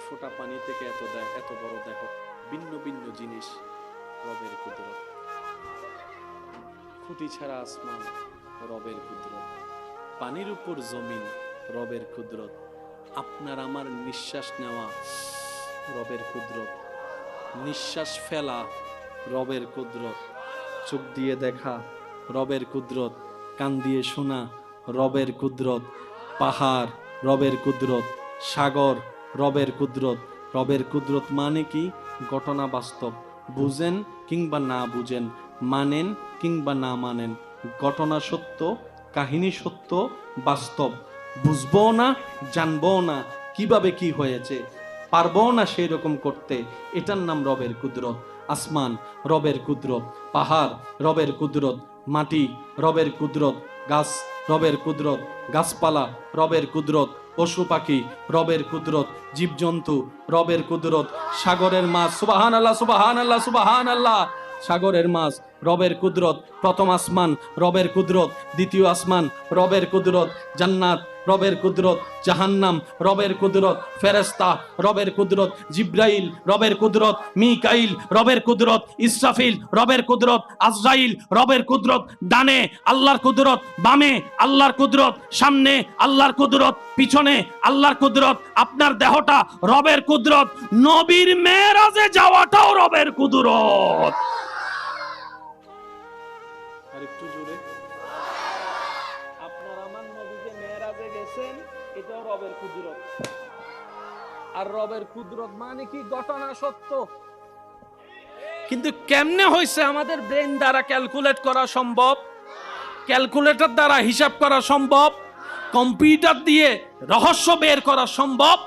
ফোঁটা পানি থেকে এত বড় দেহ, ভিন্ন ভিন্ন জিনিস, রবের কুদরত। খুঁটি ছাড়া আসমান, রবের কুদরত। পানির উপর জমিন, রবের কুদরত। আপনার আমার নিঃশ্বাস নেওয়া, রবের কুদরত। নিঃশ্বাস ফেলা, রবের কুদরত। চোখ দিয়ে দেখা, রবের কুদরত। কান দিয়ে শোনা, রবের কুদরত। পাহাড়, রবের কুদরত। সাগর, রবের কুদরত। রবের কুদরত মানে কি? ঘটনা বাস্তব, বুঝেন কিংবা না বুঝেন, মানেন কিংবা না মানেন, ঘটনা সত্য, কাহিনী সত্য, বাস্তব। বুঝবো না, জানবো না কিভাবে কি হয়েছে, পারবো না সেই রকম করতে, এটার নাম রবের কুদরত। আসমান, রবের কুদরত। পাহাড়, রবের কুদরত। মাটি, রবের কুদরত। গাছ, রবের কুদরত। গাছপালা, রবের কুদরত। পশু পাখি, রবের কুদরত। জীবজন্তু, রবের কুদরত। সাগরের মাছ, সুবহানাল্লাহ, সুবহানাল্লাহ, সুবহানাল্লাহ। সাগরের মাছ, রবের কুদরত। প্রথম আসমান, রবের কুদরত। দ্বিতীয় আসমান, রবের কুদরত। জান্নাত, রবের কুদরত। জাহান্নাম, রবের কুদরত। ফেরেশতা, রবের কুদরত। জিব্রাইল, রবের কুদরত। মিকাইল, রবের কুদরত। ইসরাফিল, রবের কুদরত। আজরাইল, রবের কুদরত। ডানে আল্লাহর কুদরত, বামে আল্লাহর কুদরত, সামনে আল্লাহর কুদরত, পিছনে আল্লাহর কুদরত। আপনার দেহটা রবের কুদরত। নবীর মেরাজে যাওয়াটাও রবের কুদরত। আরেকটু জোরে। আপনার আমার নবী যে মেরাজে গেছেন, এটাও রবের কুদরত। আর রবের কুদরত মানে কি? ঘটনা সত্য। কিন্তু কেমনে হয়েছে আমাদের ব্রেন দ্বারা ক্যালকুলেট করা সম্ভব? ক্যালকুলেটর দ্বারা হিসাব করা সম্ভব? কম্পিউটার দিয়ে রহস্য বের করা সম্ভব?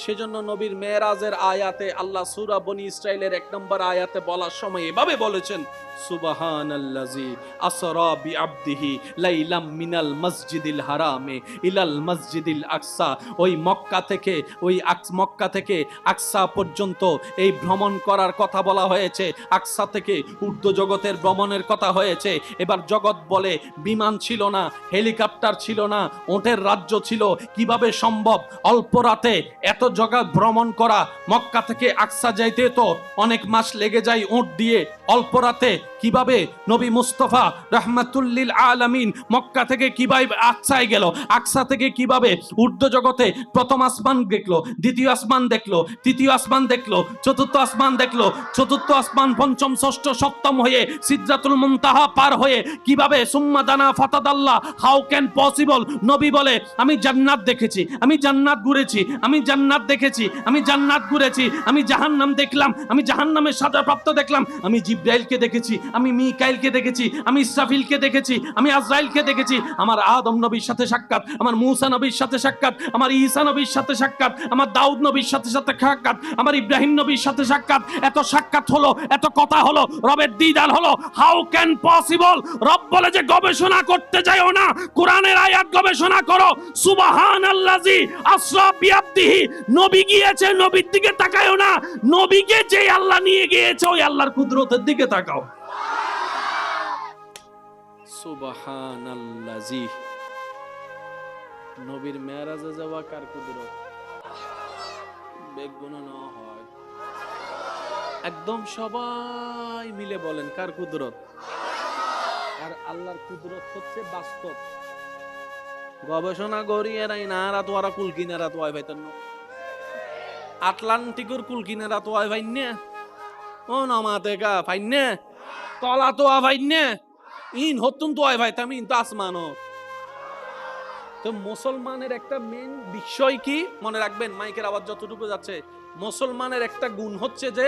সেজন্য নবীর মেরাজের আয়াতে আল্লাহ সূরা বনি ইসরাইলের 1 নম্বর আয়াতে বলার সময় এভাবে বলেছেন, সুবহানাল্লাযী আসরা বিআবদিহি লাইলাম মিনাল মসজিদিল হারামে ইলাল মসজিদিল আকসা। ওই মক্কা থেকে আকসা পর্যন্ত এই ভ্রমণ করার কথা বলা হয়েছে। আকসা থেকে ঊর্ধ্ব জগতের ভ্রমণের কথা হয়েছে। এবার জগৎ বলে বিমান ছিল না, হেলিকপ্টার ছিল না, ওটের রাজ্য ছিল, কিভাবে সম্ভব অল্প রাতে এত জগৎ ভ্রমণ করা? মক্কা থেকে আকসা যাইতে তো অনেক মাস লেগে যায় উট দিয়ে, অল্প রাতে কিভাবে নবী মুস্তাফা রাহমাতুল্লিল আলামিন মক্কা থেকে কিভাবে আকসায় গেল? আকসা থেকে কিভাবে ঊর্ধ্ব জগতে প্রথম আসমান দেখলো, দ্বিতীয় আসমান দেখলো, তৃতীয় আসমান দেখলো, চতুর্থ আসমান দেখলো, চতুর্থ আসমান পঞ্চম ষষ্ঠ সপ্তম হয়ে সিদরাতুল মুনতাহা পার হয়ে কিভাবে সুম্মা দানা ফাতাদাল্লাহ, হাউ ক্যান পসিবল? নবী বলে আমি জান্নাত দেখেছি, আমি জান্নাত ঘুরেছি, আমি জান্নাত দেখেছি, আমি জান্নাত ঘুরেছি, আমি জাহান্নাম দেখলাম, আমি জাহান্নামের সাজাপ্রাপ্ত দেখলাম, আমি জিব্রাইলকে দেখেছি, আমি মিকাইলকে দেখেছি, আমি ইসরাফিলকে দেখেছি, আমি আজরাইলকে দেখেছি। আমার আদম নবীর সাথে সাক্ষাৎ, আমার মূসা নবীর সাথে সাক্ষাৎ, আমার ঈসা নবীর সাথে সাক্ষাৎ, আমার দাউদ নবীর সাথে সাক্ষাৎ, আমার ইব্রাহিম নবীর সাথে সাক্ষাৎ। এত সাক্ষাৎ হলো, এত কথা হলো, রবের দিদার হলো। How can possible? রব বলে যে গবেষণা করতে যাও না, কোরআনের আয়াত গবেষণা করো। সুবহানাল্লাযী আসরা বিআবদিহি, নবী গিয়েছে, নবীর দিকে তাকায়ও না, নবীকে যে আল্লাহ নিয়ে গিয়েছে ওই আল্লাহর কুদরতের দিকে তাকাও। সুবহানাল্লাযী। নবীর মেরাজে যাওয়া কার কুদরত? বেগুনা না হয়, একদম সবাই মিলে বলেন কার কুদরত? আর আল্লাহর কুদরত হচ্ছে বাস্তব। গবেষণা করি এরাই না, রাত ওরা কুল কিনারা তো ভাইতেন আটলান্টিকের কুল কিনারা তো ভাইনে ও নমাতে গা ভাইনে তলা তো ভাইনে ইন হতুন তো ভাইতাম ইন তো আসমানো। তো মুসলমানের একটা মেন বিষয় কি মনে রাখবেন, মাইকের আওয়াজ যতটুকু যাচ্ছে, মুসলমানের একটা গুণ হচ্ছে যে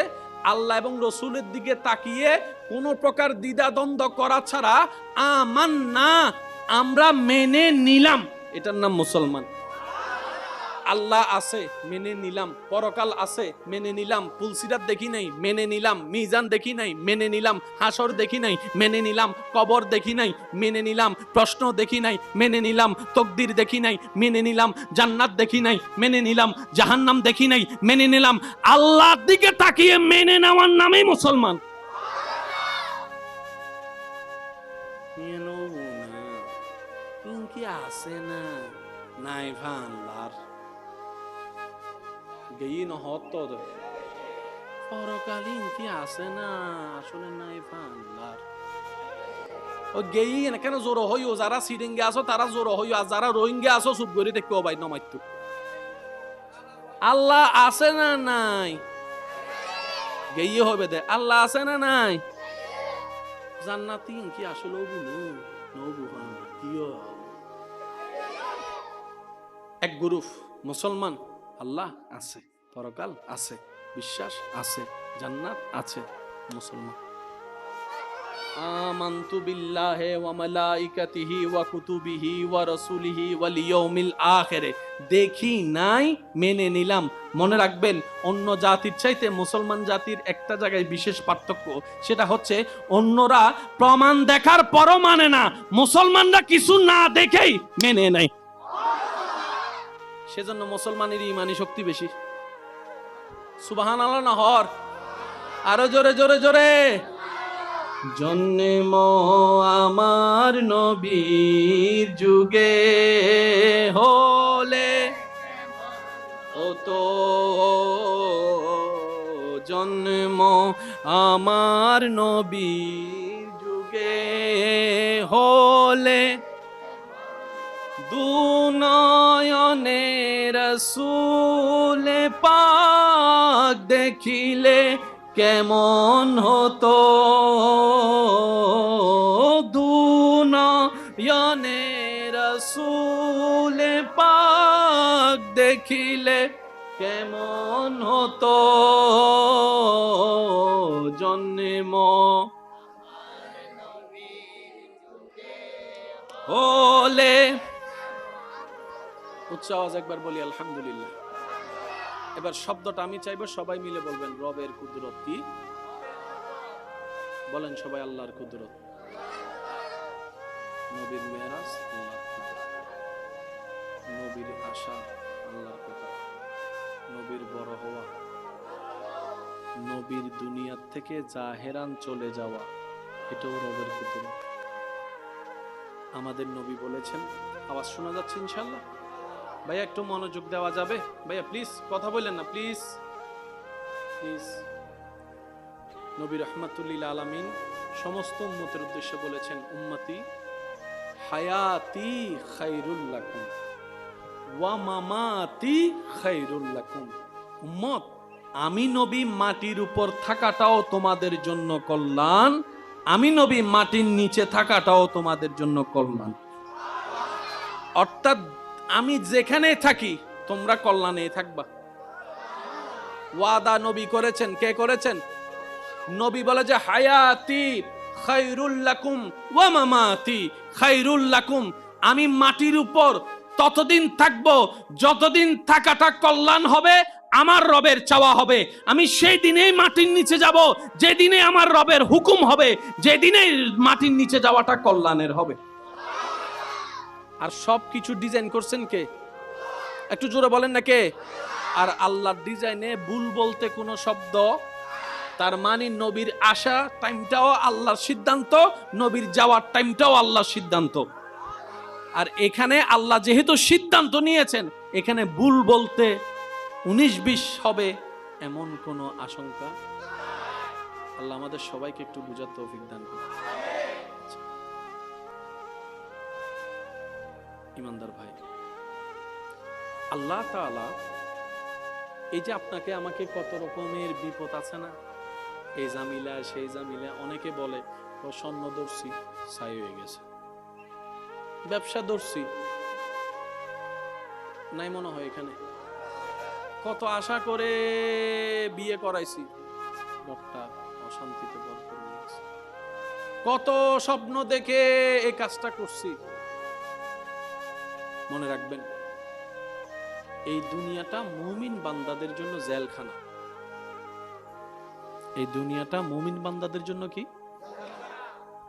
আল্লাহ এবং রসুলের দিকে তাকিয়ে কোন প্রকার দ্বিধাদ্বন্দ্ব করা ছাড়া আমান্না, আমরা মেনে নিলাম, এটার নাম মুসলমান। আল্লাহ আছে মেনে নিলাম, পরকাল আছে মেনে নিলাম, পুলসিরাত দেখি নাই মেনে নিলাম, মিজান দেখি নাই মেনে নিলাম, হাসর দেখি নাই মেনে নিলাম, কবর দেখি নাই মেনে নিলাম, প্রশ্ন দেখি নাই মেনে নিলাম, তকদির দেখি নাই মেনে নিলাম, জান্নাত দেখি নাই মেনে নিলাম, জাহান্নাম দেখি নাই মেনে নিলাম। আল্লাহর দিকে তাকিয়ে মেনে নেওয়ার নামেই মুসলমান। কি আছে না নাই ভাল্লার গেই নহত পরকালীন কি আছে না আসলে নাই ফান্লার ও গেই না কেন জোর হইও যারা সিরিঙ্গে আসো তারা জোর হইও আর যারা রোহিঙ্গা আসো চুপ করে দেখো ভাই নমাইতো আল্লাহ আছে না নাই গেই হবে দে আল্লাহ আছে না নাই জান্নাতি কি আসলে এক গ্রুপ মুসলমান আল্লাহ আছে পরকাল আছে বিশ্বাস আছে জান্নাত আছে মুসলমান আমানতু বিল্লাহি ওয়া মালাইকাতিহি ওয়া কুতুবিহি ওয়া রাসূলিহি ওয়াল ইয়াউমিল আখির দেখি নাই মেনে নিলাম মনে রাখবেন অন্য জাতির চাইতে মুসলমান জাতির একটা জায়গায় বিশেষ পার্থক্য সেটা হচ্ছে অন্যরা প্রমাণ দেখার পরও মানে না মুসলমানরা কিছু না দেখেই মেনে নেয় সেজন্য মুসলমানের ঈমানি শক্তি বেশি সুবহানাল্লাহ না হর আরো জোরে জোরে জোরে জন্ম আমার নবীর যুগে হলে ও তো জন্ম আমার নবীর যুগে হলে দুনয়নে রাসূল পাক দেখিলে কেমন হতো দুনয়নে রাসূল পাক দেখিলে কেমন হতো জন্ম হলে উচ্চ আওয়াজ একবার বলি আলহামদুলিল্লাহ এবার শব্দটা আমি চাইবো সবাই মিলে বলবেন রবের কুদরত কি বলেন সবাই আল্লাহর কুদরত নবীর মেরাজ আল্লাহর কুদরত নবীর আশা আল্লাহর কুদরত নবীর বড় হওয়া নবীর দুনিয়া থেকে জাহেরান চলে যাওয়া এটাও রবের কুদরত আমাদের নবী বলেছেন আওয়াজ শোনা যাচ্ছে ইনশাআল্লাহ ভাইয়া একটু মনোযোগ দেওয়া যাবে ভাইয়া প্লিজ কথা বলেন না প্লিজ প্লিজ নবী রাহমাতুল লিল আলামিন সমস্ত উম্মতের উদ্দেশ্যে বলেছেন উম্মতি হায়াতি খায়রুল লাকুম ওয়া মামাতি খায়রুল লাকুম উম্মত আমি নবী মাটির উপর থাকাটাও তোমাদের জন্য কল্যাণ আমি নবী মাটির নিচে থাকাটাও তোমাদের জন্য কল্যাণ অর্থাৎ আমি যেখানে থাকি তোমরা কল্যাণে থাকবা ওয়াদা নবী করেছেন কে করেছেন নবী বলে যে হায়াতি খায়রুল লাকুম ওয়া মামাতি খায়রুল লাকুম আমি মাটির উপর ততদিন থাকবো যতদিন থাকাটা কল্যাণ হবে আমার রবের চাওয়া হবে আমি সেই দিনেই মাটির নিচে যাব যেদিনে আমার রবের হুকুম হবে যেদিনে মাটির নিচে যাওয়াটা কল্যাণের হবে আর সব কিছু ডিজাইন করছেন কে একটু জোরে বলেন না কে আর আল্লাহর ডিজাইনে ভুল বলতে কোনো শব্দ তার মানে নবীর আসা টাইমটাও আল্লাহর সিদ্ধান্ত নবীর যাওয়ার টাইমটাও আল্লাহর সিদ্ধান্ত আর এখানে আল্লাহ যেহেতু সিদ্ধান্ত নিয়েছেন এখানে ভুল বলতে 19-20 হবে এমন কোনো আশঙ্কা আল্লাহ আমাদের সবাইকে একটু বুঝার তৌফিক দান করুন ইমানদার ভাই আল্লাহ তাআলা এই যে আপনাকে আমাকে কত রকমের বিপদ আছে না এই জামিলা সেই জামিলা অনেকে বলে ও স্বর্ণ দর্শি ছাই হয়ে গেছে ব্যবসা দর্শি নাই মনে হয় এখানে কত আশা করে বিয়ে করাইছি লোকটা অশান্তিতে ভরপুর হয়েছে কত স্বপ্ন দেখে এই কাজটা করছি মনে রাখবেন এই দুনিয়াটা মুমিন বান্দাদের জন্য জেলখানা এই দুনিয়াটা মুমিন বান্দাদের জন্য কি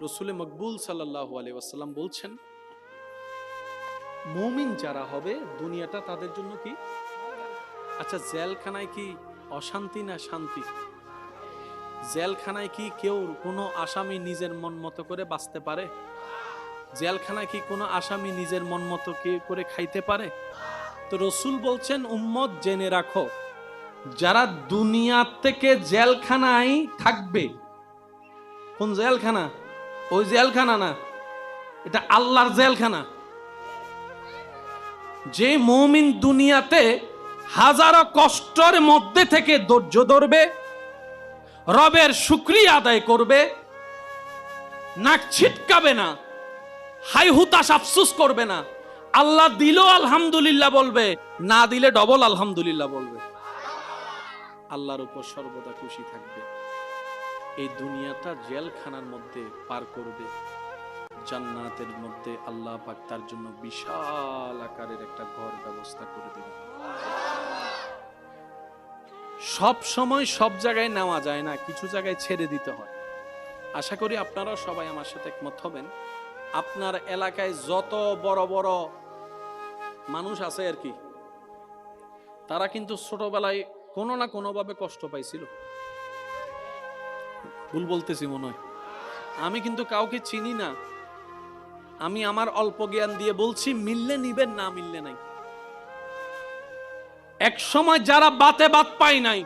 রাসূল মকবুল সাল্লাল্লাহু আলাইহি ওয়াসাল্লাম বলছেন মুমিন যারা হবে দুনিয়াটা তাদের জন্য কি আচ্ছা জেলখানায় কি অশান্তি না শান্তি জেলখানায় কি কেউ কোনো আসামি নিজের মন মতো করে বাঁচতে পারে জেলখানায় কি কোনো আসামি নিজের মন মতো করে খাইতে পারে তো রাসূল বলছেন উম্মত জেনে রাখো যারা দুনিয়া থেকে জেলখানায় থাকবে, কোন জেলখানা? ওই জেলখানা না, এটা আল্লাহর জেলখানা। যে মুমিন দুনিয়াতে হাজারো কষ্টের মধ্যে থেকে ধৈর্য ধরবে, রবের শুকরিয়া আদায় করবে, নাক ছিটকাবে না, হাই হুতাশ আফসোস করবে না, আল্লাহ দিল আলহামদুলিল্লাহ বলবে, না দিলে ডবল আলহামদুলিল্লাহ বলবে, আল্লাহর উপর সর্বদা খুশি থাকবে, এই দুনিয়াটা জেলখানার মধ্যে পার করবে, জান্নাতের মধ্যে আল্লাহ পাক তার জন্য বিশাল আকারের একটা ঘর ব্যবস্থা করে দেবেন। সব সময় সব জায়গায় নেওয়া যায় না, কিছু জায়গায় ছেড়ে দিতে হয়। আশা করি আপনারা সবাই আমার সাথে একমত হবেন। আপনার এলাকায় যত বড় বড় মানুষ আছে আর কি, তারা কিন্তু ছোটবেলায় কোনো না কোনো ভাবে কষ্ট পাইছিল। ভুল বলতেছি মনে হয়? আমি কিন্তু কাউকে চিনি না, আমি আমার অল্প জ্ঞান দিয়ে বলছি, মিললে নিবেন, না মিললে নাই। এক সময় যারা বাতে বাত পায় নাই,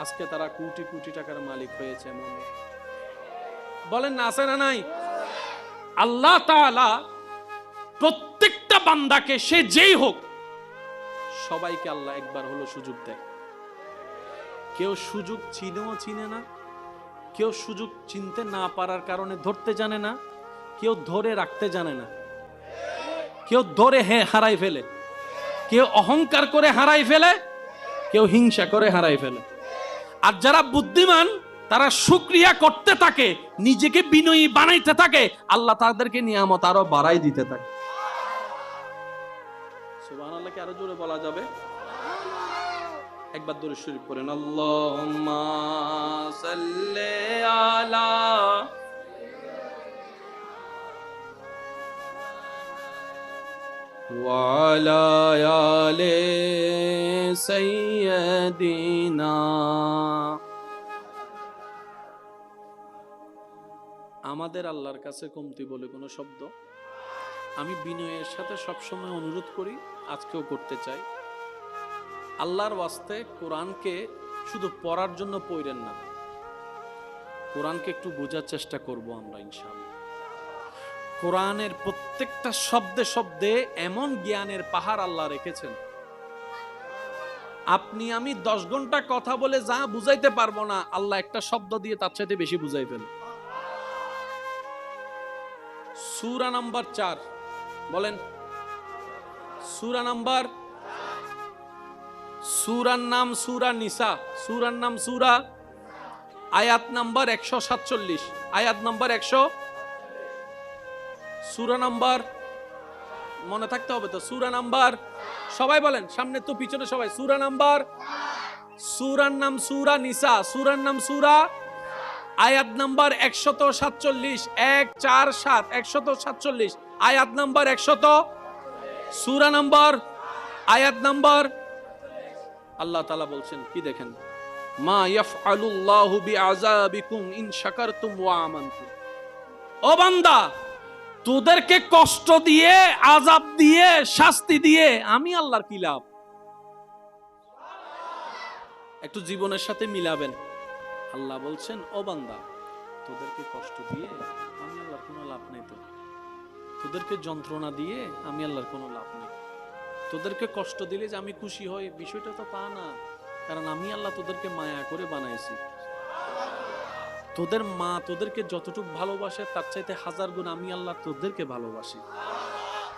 আজকে তারা কোটি কোটি টাকার মালিক হয়েছে। এমন বলেন না, আছে না নাই? আল্লাহ তাআলা প্রত্যেকটা বান্দাকে, সে যেই হোক, সবাইকে আল্লাহ একবার হলো সুযোগ দেয়। কেউ সুযোগ চিনেও চিনে না, কেউ সুযোগ চিনতে না পারার কারণে ধরতে জানে না, কেউ ধরে রাখতে জানে না, কেউ ধরে হারাই ফেলে, কেউ অহংকার করে হারাই ফেলে, কেউ হিংসা করে হারাই ফেলে। আর যারা বুদ্ধিমান তারা শুকরিয়া করতে থাকে, নিজেকে বিনয়ী বানাইতে থাকে, আল্লাহ তাদেরকে নিয়ামত আরো বাড়াই দিতে থাকে। সুবহানাল্লাহ কি আরো জোরে বলা যাবে? একবার দরুদ শরীফ পড়েন, আল্লাহুম্মা সাল্লি আলা ওয়া আলা আলি সাইয়্যিদিনা। আমাদের আল্লাহর কাছে কমতি বলে কোনো শব্দ আমি বিনয়ের সাথে সবসময় অনুরোধ করি, আজকেও করতে চাই। আল্লাহর ওয়াস্তে কোরআনকে শুধু পড়ার জন্য পড়েন না, কোরআনকে একটু বোঝার চেষ্টা করব আমরা ইনশাআল্লাহ। কোরআনের প্রত্যেকটা শব্দে শব্দে এমন জ্ঞানের পাহাড় আল্লাহ রেখেছেন, আপনি আমি 10 ঘন্টা কথা বলে যা বুঝাইতে পারবো না, আল্লাহ একটা শব্দ দিয়ে তার চাইতে বেশি বুঝাই ফেলে। সূরা নাম্বার 4 বলেন, সূরা নাম্বার, সূরার নাম সূরা নিসা, সূরার নাম সূরা, আয়াত নাম্বার 147, আয়াত নাম্বার 100, সূরা নাম্বার মনে থাকতে হবে তো, সূরা নাম্বার, সবাই বলেন, সামনে তো পিছনে সবাই, সূরা নাম্বার, সূরার নাম সূরা নিসা, সূরার নাম সূরা, আয়াত নাম্বার 147, 147, 147, আয়াত নাম্বার 100, সূরা নাম্বার, আয়াত নাম্বার। আল্লাহ তাআলা বলছেন কি দেখেন, মা ইয়াফআলুল্লাহু বিআযাবিকুম ইন শাকারতুম ওয়া আমানতুম। ও বান্দা, তোদেরকে কষ্ট দিয়ে, আযাব দিয়ে, শাস্তি দিয়ে আমি আল্লাহর কি লাভ? একটু জীবনের সাথে মিলাবেন। আল্লাহ বলছেন, ও বান্দা, তোদেরকে কষ্ট দিয়ে আমি আল্লাহর কোনো লাভ নেই, তো তোদেরকে যন্ত্রণা দিয়ে আমি আল্লাহর কোনো লাভ নেই। তোদেরকে কষ্ট দিলে যে আমি খুশি হই, বিষয়টা তো তা না, কারণ আমি আল্লাহ তোদেরকে মায়া করে বানাইছি। তোদের মা তোদেরকে যতটুকু ভালোবাসে তার চাইতে 1000 গুণ আমি আল্লাহ তোদেরকে ভালোবাসি।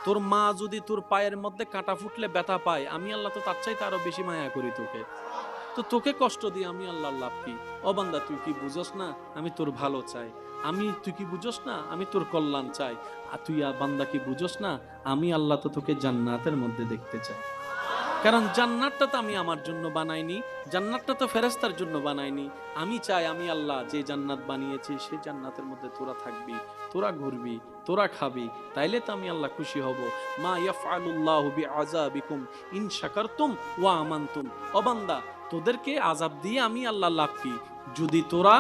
তোর মা যদি তোর পায়ের মধ্যে কাঁটা ফুটলে ব্যথা পায়, আমি আল্লাহ তো তার চাইতে আরো বেশি মায়া করি তোকে। তো তোকে কষ্ট দিয়ে আমি আল্লাহর লাভ কি? ও বান্দা, তুই কি বুঝোস না আমি তোর ভালো চাই? তুই কি বুঝোস না আমি তোর কল্যাণ চাই? আর তুই বান্দা কি বুঝোস না আমি আল্লাহ তো তোকে জান্নাতের মধ্যে দেখতে চাই। কারণ জান্নাতটা তো আমি আমার জন্য বানাইনি, জান্নাতটা তো ফেরেশতার জন্য বানাইনি। আমি চাই আমি আল্লাহ যে জান্নাত বানিয়েছি সেই জান্নাতের মধ্যে তোরা থাকবি, তোরা ঘুরবি, তোরা খাবি, তাইলে তো আমি আল্লাহ খুশি হব। মা ইয়াফআলুল্লাহু বিআযাবিকুম ইন শাকারতুম ওয়া আমানতুম। ও বান্দা, তোদেরকে আযাব দিয়ে আমি আল্লাহ লাভ কি? যদি তোরা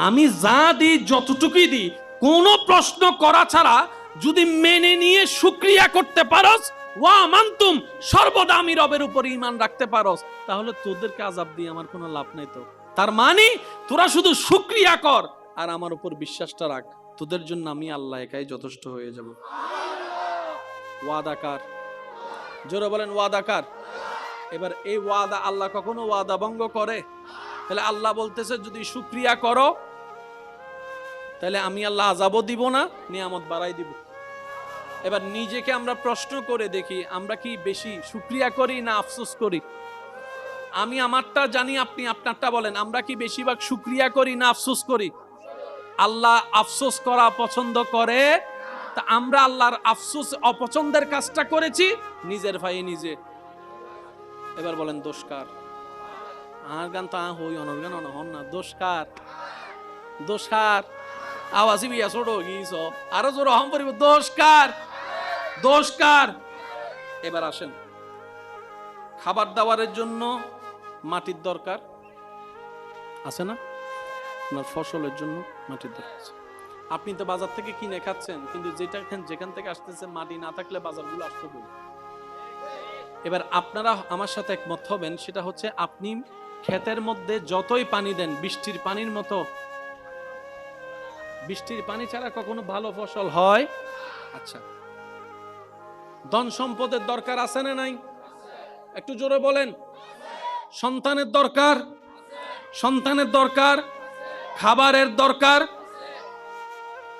আমি যা দিই, যতটুকুই দিই, কোনো প্রশ্ন করা ছাড়া যদি মেনে নিয়ে শুকরিয়া করতে পারস, ওয়া মানতুম, সর্বদা আমি রবের উপর ঈমান রাখতে পারোস, তাহলে তোদেরকে আযাব দিয়ে আমার কোনো লাভ নাই। তো তার মানে তোরা শুধু শুকরিয়া কর আর আমার উপর বিশ্বাসটা রাখ, তোদের জন্য আমি আল্লাহ একাই যথেষ্ট হয়ে যাব। ওয়াদাকার, জোরে বলেন ওয়াদাকার। এবার এই ওয়াদা আল্লাহ কখনো ওয়াদা ভঙ্গ করে? তাহলে আল্লাহ বলতেছে যদি শুকরিয়া করো তাহলে আমি আল্লাহ আযাবও দিব না, নিয়ামত বাড়াই দিব। এবার নিজেকে আমরা প্রশ্ন করে দেখি, আমরা কি বেশি শুকরিয়া করি না আফসোস করি? আমি আমারটা জানি, আপনি আপনারটা বলেন। আমরা কি বেশিরভাগ শুকরিয়া করি না আফসোস করি? আল্লাহ আফসোস করা পছন্দ করে। তা আমরা আল্লাহর আফসোস অপছন্দের কাজটা করেছি নিজের ভাই নিজে। এবার বলেন দোষ কার? আর গান তা হই অনর্গান অনহন না, দোষ কার? দোষ কার? আওয়াজই বিয়া ছোট গিয়েছ, আরো জোর হম পরিব, দোষ কার? দোষ কার? এবার আসেন, খাবার দাবারের জন্য মাটির দরকার আছে না? আপনার ফসলের জন্য মাটির দরকার আছে। আপনি তো বাজার থেকে কিনে খাচ্ছেন, কিন্তু যেখান থেকে আসতেছে মাটি না থাকলে বাজারগুলো আসতে পারে। এবার আপনারা আমার সাথে একমত হবেন, সেটা হচ্ছে আপনি ক্ষেতের মধ্যে যতই পানি দেন বৃষ্টির পানির মতো, বৃষ্টির পানি ছাড়া কখনো ভালো ফসল হয়? আচ্ছা, ধন সম্পদের দরকার আছে না নাই? একটু জোরে বলেন। সন্তানের দরকার, সন্তানের দরকার, খাবারের দরকার।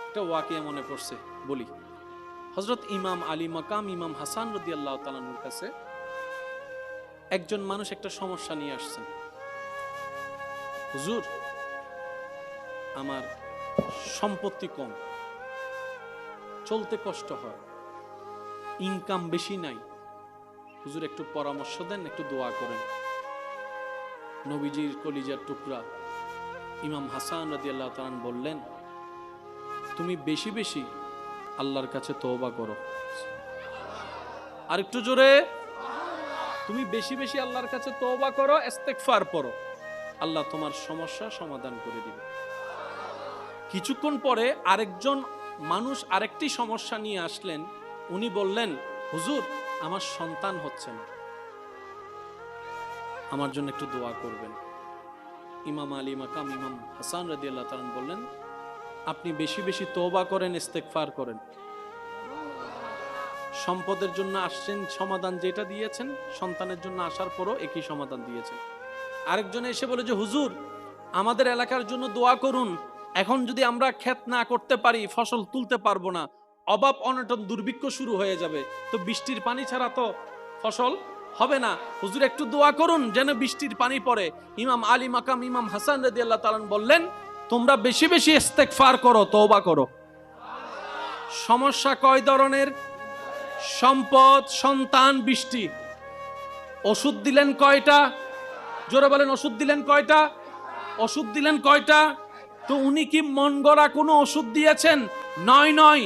একটা ওয়াকিয়া মনে পড়ছে, বলি। হযরত ইমাম আলী মাকাম ইমাম হাসান রাদিয়াল্লাহু তাআলা আনহুর কাছে একজন মানুষ একটা সমস্যা নিয়ে আসছেন। হুজুর, আমার সম্পত্তি কম, চলতে কষ্ট হয়, ইনকাম বেশি নাই, হুজুর একটু পরামর্শ দেন, একটু দোয়া করেন। নবীজির কলিজার টুকরা ইমাম হাসান রাদিয়াল্লাহু তাআলা বললেন, তুমি বেশি বেশি আল্লাহর কাছে তওবা করো। আর একটু জোরে, তুমি বেশি বেশি আল্লাহর কাছে তওবা করো, ইস্তেগফার পড়ো, আল্লাহ তোমার সমস্যা সমাধান করে দিবে। কিছুক্ষণ পরে আরেকজন মানুষ আরেকটি সমস্যা নিয়ে আসলেন। উনি বললেন, হুজুর আমার সন্তান হচ্ছে না, আমার জন্য একটু দোয়া করবেন। ইমাম আলী মাকাম ইমাম হাসান রাদিয়াল্লাহু তাআলা বললেন, আপনি বেশি বেশি তওবা করেন, ইস্তেগফার করেন। সম্পদের জন্য আসছেন, সমাধান যেটা দিয়েছেন, সন্তানের জন্য আসার পরও একই সমাধান দিয়েছেন। আরেকজন এসে বলে যে হুজুর আমাদের এলাকার জন্য দোয়া করুন, এখন যদি আমরা ক্ষেত না করতে পারি ফসল তুলতে পারবো না, অভাব অনটন দুর্ভিক্ষ শুরু হয়ে যাবে, তো বৃষ্টির পানি ছাড়া তো ফসল হবে না, হুজুর একটু দোয়া করুন যেন বৃষ্টির পানি পড়ে। ইমাম আলী মাকাম ইমাম হাসান রাদিয়াল্লাহু তাআলা বললেন, তোমরা বেশি বেশি ইস্তেগফার করো, তওবা করো। সমস্যা কয় ধরনের? সম্পদ, সন্তান, বৃষ্টি। ওষুধ দিলেন কয়টা? জোরে বলেন, ওষুধ দিলেন কয়টা? ওষুধ দিলেন কয়টা? তো উনি কি মন গড়া কোনো ওষুধ দিয়েছেন? নয় নয়,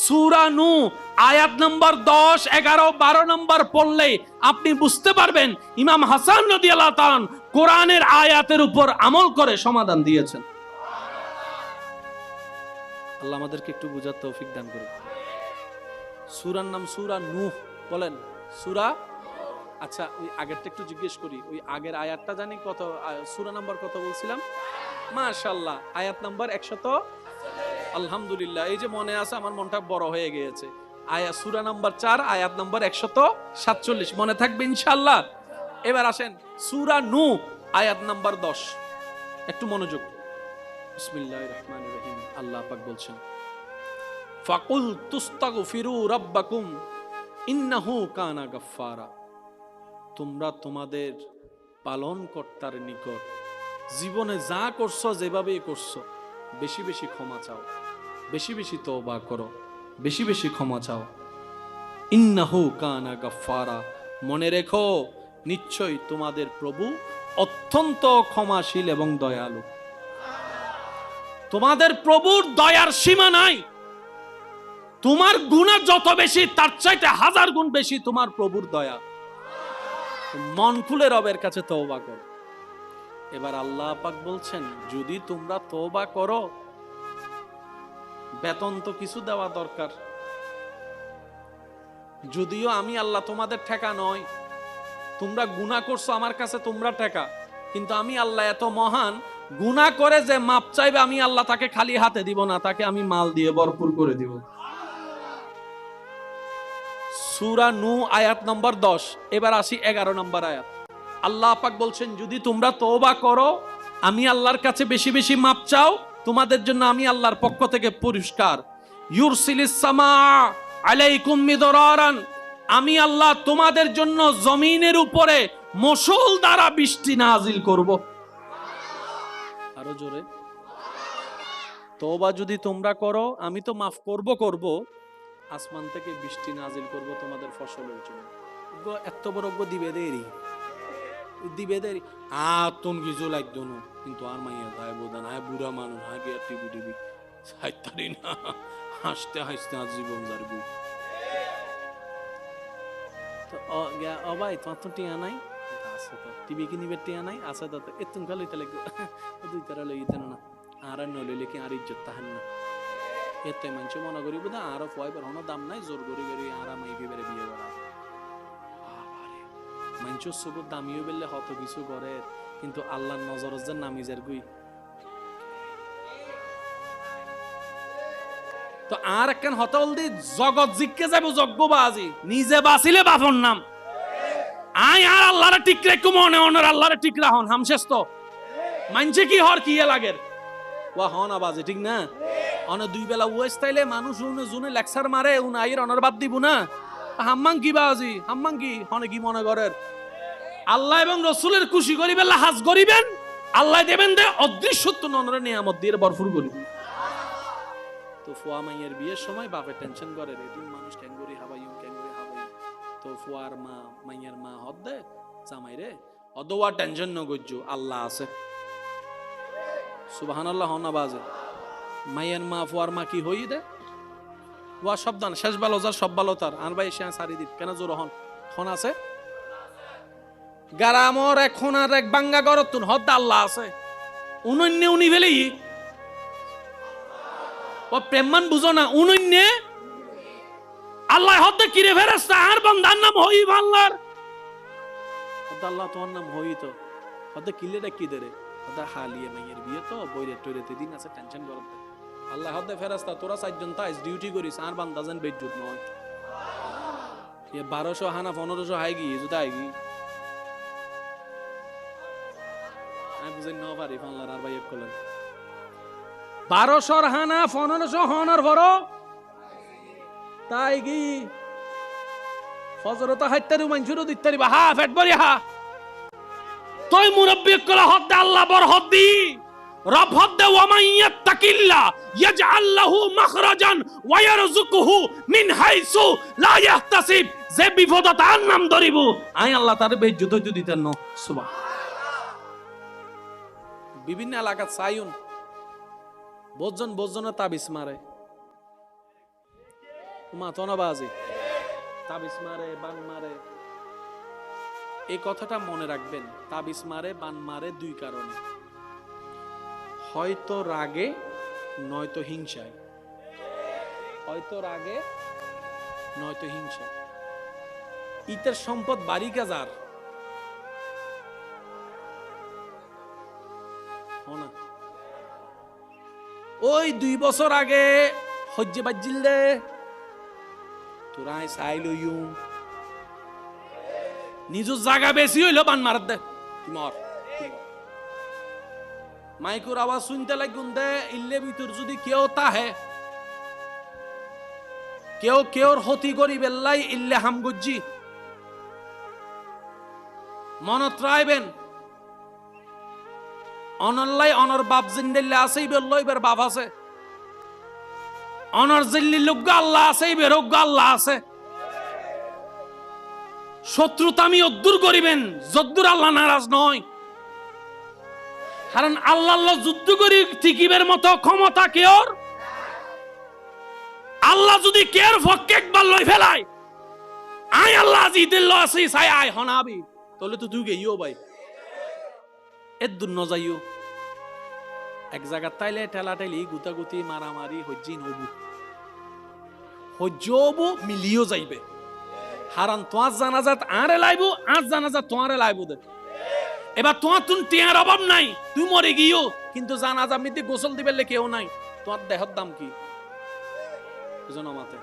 সূরা নূহ আয়াত নম্বর 10, 11, 12 নম্বর পড়লে আপনি বুঝতে পারবেন ইমাম হাসান রাদিয়াল্লাহু তাআলা কোরআনের আয়াতের উপর আমল করে সমাধান দিয়েছেন। আল্লাহ আমাদেরকে একটু বুঝার তৌফিক দান করুন। সূরার নাম সূরা নূহ, বলেন সূরা। আচ্ছা, ওই আগেরটা একটু জিজ্ঞেস করি, ওই আগের আয়াতটা জানি কত, সূরা নাম্বার কত বলছিলাম? মাশাআল্লাহ, আয়াত নাম্বার 100। আলহামদুলিল্লাহ, এই যে মনে আছে, আমার মনটা বড় হয়ে গিয়েছে। সূরা নাম্বার 4 আয়াত নাম্বার 147 মনে থাকবে ইনশাআল্লাহ। এবার আসেন সূরা নূহ আয়াত নাম্বার 10, একটু মনোযোগ। বিসমিল্লাহির রহমানির রহিম। আল্লাহ পাক বলছেন, ফাকুল তুস্তাগফিরু রাব্বাকুম ইন্নাহু কানা গাফফারা। তোমরা তোমাদের পালনকর্তার নিকট জীবনে যা করছো, যেভাবেই করছো, বেশি বেশি ক্ষমা চাও, বেশি বেশি তওবা করো, বেশি বেশি ক্ষমা চাও। ইন্নাহু কানা গাফফারা, মনে রেখো নিশ্চয়ই তোমাদের প্রভু অত্যন্ত ক্ষমাশীল এবং দয়ালু। তোমাদের প্রভুর দয়ার সীমা নাই। তোমার গুনাহ যত বেশি তার চাইতে 1000 গুণ বেশি তোমার প্রভুর দয়া। মন খুলে রবের কাছে তওবা করো। এবার আল্লাহ পাক বলছেন, যদি তোমরা তওবা করো, বেতন তো কিছু দেওয়া দরকার। যদিও আমি আল্লাহ তোমাদের ঠেকা নয়, তোমরা গুনাহ করছো আমার কাছে, তোমরা ঠেকা, কিন্তু আমি আল্লাহ এত মহান, গুনাহ করে যে মাপ চাইবে আমি আল্লাহ তাকে খালি হাতে দিব না, তাকে আমি মাল দিয়ে ভরপুর করে দিব। সূরা নূহ আয়াত নম্বর 10। এবার আসি 11 নম্বর আয়াত। আল্লাহ পাক বলছেন, যদি তোমরা তওবা করো, আমি আল্লাহর কাছে বেশি বেশি মাপ চাও, তোমাদের জন্য আমি আল্লাহর পক্ষ থেকে পুরস্কার। ইউরসিলিস সামা আলাইকুম মিদরারান, আমি আল্লাহ তোমাদের জন্য জমিনের উপরে মশল দ্বারা বৃষ্টি নাজিল করব। আরো জোরে। তওবা যদি তোমরা করো, আমি তো মাফ করব, আসমান থেকে বৃষ্টি নাজিল করব তোমাদের ফসলের জন্য। এত বড় দিবে দেরি আতন কিছু লাগতো না, কিন্তু আর মাইয়া দায় বোধান আয় বুড়া মানুষ আগে আর টিভি হাইতারি না, হাসতে হাসতে আজ জীবন যারবি। তো ভাই তোমার তো টিয়া নাই, আছে তো টিভি কিনিবে টিয়া নাই, আছে তো এতুন খালি লইতে লাগবে, দুই তারা লইতে না, আর নইলে কি আর ইজ্জত তাহার না। এতে মানুষ মনে করি বোধ আরো পয়বার হনো দাম নাই, জোর করি করি আর মাইকে বেড়ে বিয়ে করা মানুষের চোখের দামিও বেললে হত কিছু করে, কিন্তু আল্লাহর নজর যে নামিজের গুই। তো আর একখান হতল দি জগৎ জিজ্ঞে যাব যজ্ঞবাজি, নিজে বাঁচিলে বাপন নাম, আয় আর আল্লাহরে ঠিক রেখো মনে অনর আল্লাহরে ঠিক রাখুন হামশেষ। তো মানছে কি হর কি লাগের ওয়া হন আবাজে ঠিক না, অনে দুই বেলা ওয়েস তাইলে মানুষ উনে জুনে লেকচার মারে উন আইর অনর বাদ দিব না, হাম্মাং কি বাজি হাম্মাং কি হনে কি মনে করেন। আল্লাহ এবং রসুলের খুশি করিবেন, হাজ করিবেন, আল্লাহ দেবেন দে অদৃশ্য ননরে নিয়ামত দিয়ে ভরপুর করিবেন। তো ফুয়া মাইয়ের বিয়ের সময় বাপে টেনশন করে রে, দুই মানুষ ক্যাঙ্গুরি হাবাইম, তো ফুয়ার মা মাইয়ের মা হদ দে জামাই রে অদোয়া টেনশন ন গজ্জ, আল্লাহ আছে। সুবহানাল্লাহ হনা বাজে। মাইয়ের মা ফুয়ার মা কি হই দে ওয়া শব্দান শেষ ভালো যার সব ভালো তার, আর ভাই সে সারি দিত কেন জোর হন আছে গারামর এখন আর এক বাঙ্গা গরতুন হদ আল্লাহ আছে। উনন্য উনি ফেলি ও প্রেমমান বুঝো না, উনন্য আল্লাহ হদ কিরে ফেরেশতা আর বান্দার নাম হই আল্লাহর হদ, আল্লাহ তোর নাম হই তো হদ কিলেটা কি দেরে হদ হালিয়ে মাইয়ের বিয়ে তো বইরে টইরেতে দিন আছে টেনশন করতে। আল্লাহ হদ ফেরেশতা তোরা চারজন তাইস ডিউটি করিস আর বান্দা যেন বেজ্জুত নয়। এ 1200 হানা 1500 হাই গিয়ে যদি আই গি বুঝেন ন পারি ফাল্লার আর ভাই এক কলেন 1200 হানা 1500 হনার ভরো তাই কি ফজরত হাইতারি মানসুরও দিতারি বা হা ফেট বরি হা তুই মুরব্বি কলা হদ আল্লাহ বর হদ্দি রব হদ্দে ওয়া মান ইয়াত্তাকিল্লাহ ইয়াজআল লাহু মাখরাজান ওয়া ইয়ারযুকুহু মিন হাইসু লা ইয়াহতাসিব, যে বিপদ তার নাম ধরিব আই আল্লাহ তারে বেইজ্জত হইতে দিতেন না। সুবহান। বিভিন্ন এলাকাত সাইউন বোজন তাবিজ মারে, মাতনাবাজি তাবিজ মারে বান মারে। এই কথাটা মনে রাখবেন, তাবিজ মারে বান মারে দুই কারণে, হয়তো রাগে নয়তো হিংসায়, হয়তো রাগে নয়তো হিংসায়। ইতের সম্পদ বাড়ি কাজার না, ওই 2 বছর আগে হজ্জে বাজিল দে তোরাই চাইল নিজের জায়গা বেশি হইল বান মার দে মর মাইকুর আওয়াজ শুনতে লাগুন দে ইল্লে ভিতর যদি কেউ তাহে কেউ কেউর হতি করি বেল্লাই ইল্লে হাম গজ্জি মনত রাইবেন অনল্লাই অনর বাপ জিন্দেল্লে আছে ইবের বাপ আছে, অনর জিল্লি লোক আল্লাহ আছে ইবের আল্লাহ আছে। শত্রুতা আমি অদ্দূর করিবেন যদ্দূর আল্লাহ নারাজ নয়, কারণ আল্লাহ যুদ্ধ করি ঠিকিবের মতো ক্ষমতা কেউর। আল্লাহ যদি কেউর পক্ষে একবার লই ফেলায় আয় আল্লাহ জিদিল আছে সাই আয় হনাবি তাহলে তো তুই গেইও ভাই এদ্দুর ন যাইও এক জায়গা তাইলে ঠেলাঠেলি গুতাগুতি মারামারি হজ্জি নবু হজ্জবু মিলিও যাইবে হারান তোমার জানাজাত আরে লাইবো, আর জানাজাত তোমারে লাইবো দে। এবার তোমার তুন টিয়ার অভাব নাই, তুই মরে গিয়েও কিন্তু জানাজা মিতে গোসল দিবে কেউ নাই, তোমার দেহর দাম কি বুঝো না মাতে।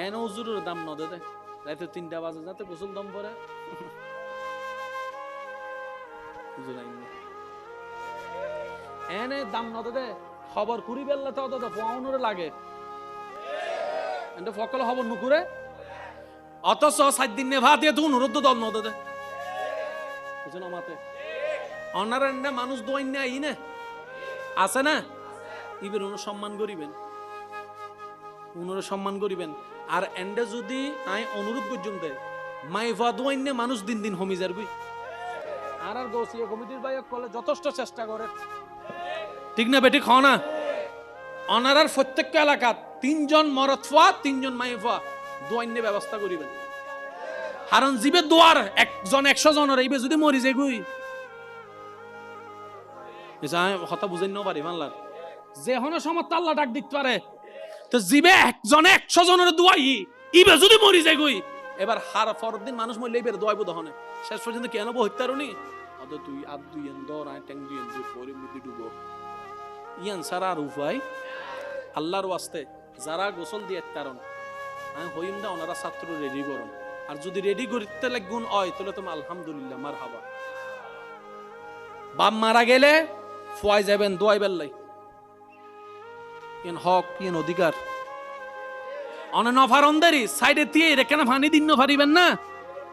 এন হুজুরের দাম ন দে, রাতে 3টা বাজে যাতে গোসল দম পরে এনে দাম ন দে, খবর কুড়ি বেললে তো অত ফোনরে লাগে, এন্ড ফকল খবর নুকুরে, অথচ 7 দিন নেভা দিয়ে তুই অনুরোধ দল ন দে বুঝো না মাতে। অনার এনে মানুষ দোয়াই না ই না আছে না, ইবের উনি সম্মান করিবেন, উনারে সম্মান করিবেন। আর এন্ডে যদি আই অনুরোধ পর্যন্ত মাইফা দোয়াইনে মানুষ দিন দিন হমি যারবি। আর আর গৌসিয়া কমিটির ভাই কলে যথেষ্ট চেষ্টা করে, ঠিক না বেটি খাও না। অনারার প্রত্যেক এলাকাত 3 জন মরদ ফুয়া 3 জন মাইফা দোয়াইনে ব্যবস্থা করিবেন। কারণ জিবে দোয়ার একজন 100 জনের এইবে যদি মরি যায় গুই কথা বুঝেন না পারি বাংলার যে হন সমর্থ আল্লাহ ডাক দিতে পারে, তো জিবে একজনে 100 জনের দোয়াই ইবে যদি মরি যায় গুই, এবার হার ফরদিন মানুষ মরলে এবার দোয়াইবো দহনে শেষ পর্যন্ত কেন হইতারুনি অত তুই আর দুই এন দর আই ট্যাং দুই এন দুই পরে মিদি ডুবো ইয়ান সারা আর উপায় আল্লাহর ওয়াস্তে যারা গোসল দিয়ে কারণ আমি হইম না ওনারা ছাত্র রেডি করুন। আর যদি রেডি করতে লাগুন হয় তাহলে তুমি আলহামদুলিল্লাহ মারহাবা। বাপ মারা গেলে ফুয়াই যাবেন দোয়াই বেল্লাই, ইন হক ইন অধিকার অনে নফার অন্দারি সাইডে দিয়ে এখানে ফানি দিন পারিবেন না,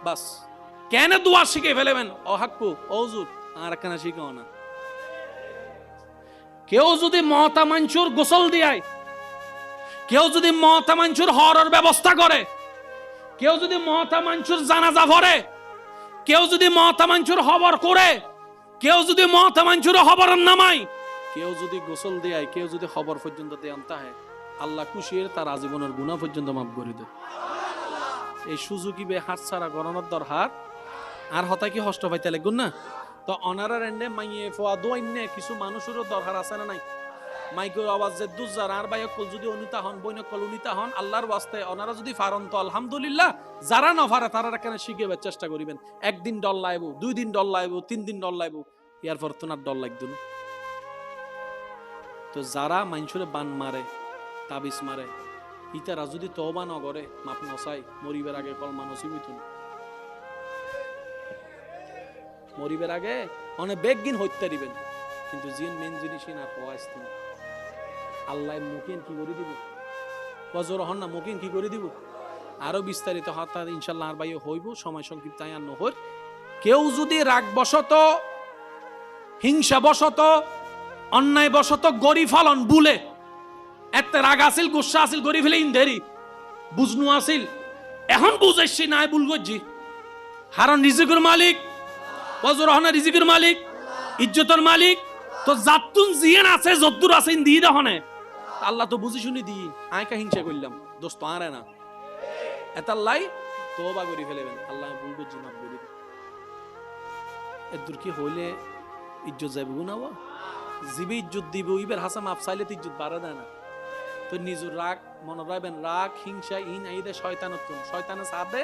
বাস কেন দোয়া শিখে ফেলেবেন অহাক্কু অজুর আর কেন শিখাও না। কেউ যদি মহতা মানসুর গোসল দিয়ায়, কেউ যদি মহতা মানসুর হরর ব্যবস্থা করে, কেউ যদি মহতা মানসুর জানাজা ভরে, কেউ যদি মহতা মানসুর খবর করে, কেউ যদি মহতা মানসুর খবর নামায়, কেউ যদি গোসল দেয়, কেউ যদি খবর পর্যন্ত দেয় আনতে আল্লাহ খুশির তার আজীবনের গুনাহ পর্যন্ত মাফ করে দেয়। এই সুযোগই বে হাত ছাড়া গণনার দরকার আর হতা কি হষ্ট পাইতে লাগুন না। তো অনারার এন্ডে মাইয়ে ফোয়া দোয়াইনে কিছু মানুষেরও দরকার আছে না নাই, মাইকের আওয়াজ যে দুজার আর বাইকল যদি অনিতা হন বইনকল অনিতা হন আল্লাহর ওয়াস্তে ওনারা যদি ফারন তো আলহামদুলিল্লাহ, যারা না ফারে তারা কেন শিখেবার চেষ্টা করিবেন। 1 দিন ডল লাইব, 2 দিন ডল লাইব, 3 দিন ডল লাইব, ইয়ার পর তো না ডল লাগতো না। তো যারা মানুষের বান মারে তাবিজ মারে ইতারা যদি তওবা না করে মাপ নসাই মরিবের আগে কলমা নসিব হইতো না। মরিবের আগে অনেক বেগিন হত্যা দিবেন, কিন্তু জিন মেন জিনিসই না হওয়া আসতে আল্লাহ মুকিন কি করে দিব, বজর হন না মুকিন কি করে দিব। আরো বিস্তারিত হত্যা ইনশাল্লাহ আর ভাই হইব, সময় সংক্ষিপ্ত আর নহর। কেউ যদি রাগ বশত, হিংসা বশত, অন্যায় বশত গরি ফালন বুলে, এত রাগ আসিল গুসা আসিল গরি ফেলে ইন্ধেরি বুঝনু আসিল, এখন বুঝাইছি নাই ভুল করছি। হারন রিজিকের মালিক, বজর হন রিজিকের মালিক, ইজ্জতের মালিক, তো জাতুন জিয়ান আছে যদ্দুর আছে দিয়ে দহনে আল্লাহ তো বুঝি শুনি দি আয়কা হিংসা করলাম দোস্ত আরে না এতাল্লাই তওবা করি ফেলেবেন আল্লাহ ভুল করছি মাফ করে দিন। এদুর কি হইলে ইজ্জত যাইব না, জিবে ইজ্জত দিব ইবের হাসা মাফ চাইলে তো ইজ্জত বাড়া দেয় না। তো নিজের রাগ মনে রাখবেন, রাগ হিংসা ইন আইদে শয়তানের তুন, শয়তানের সাথে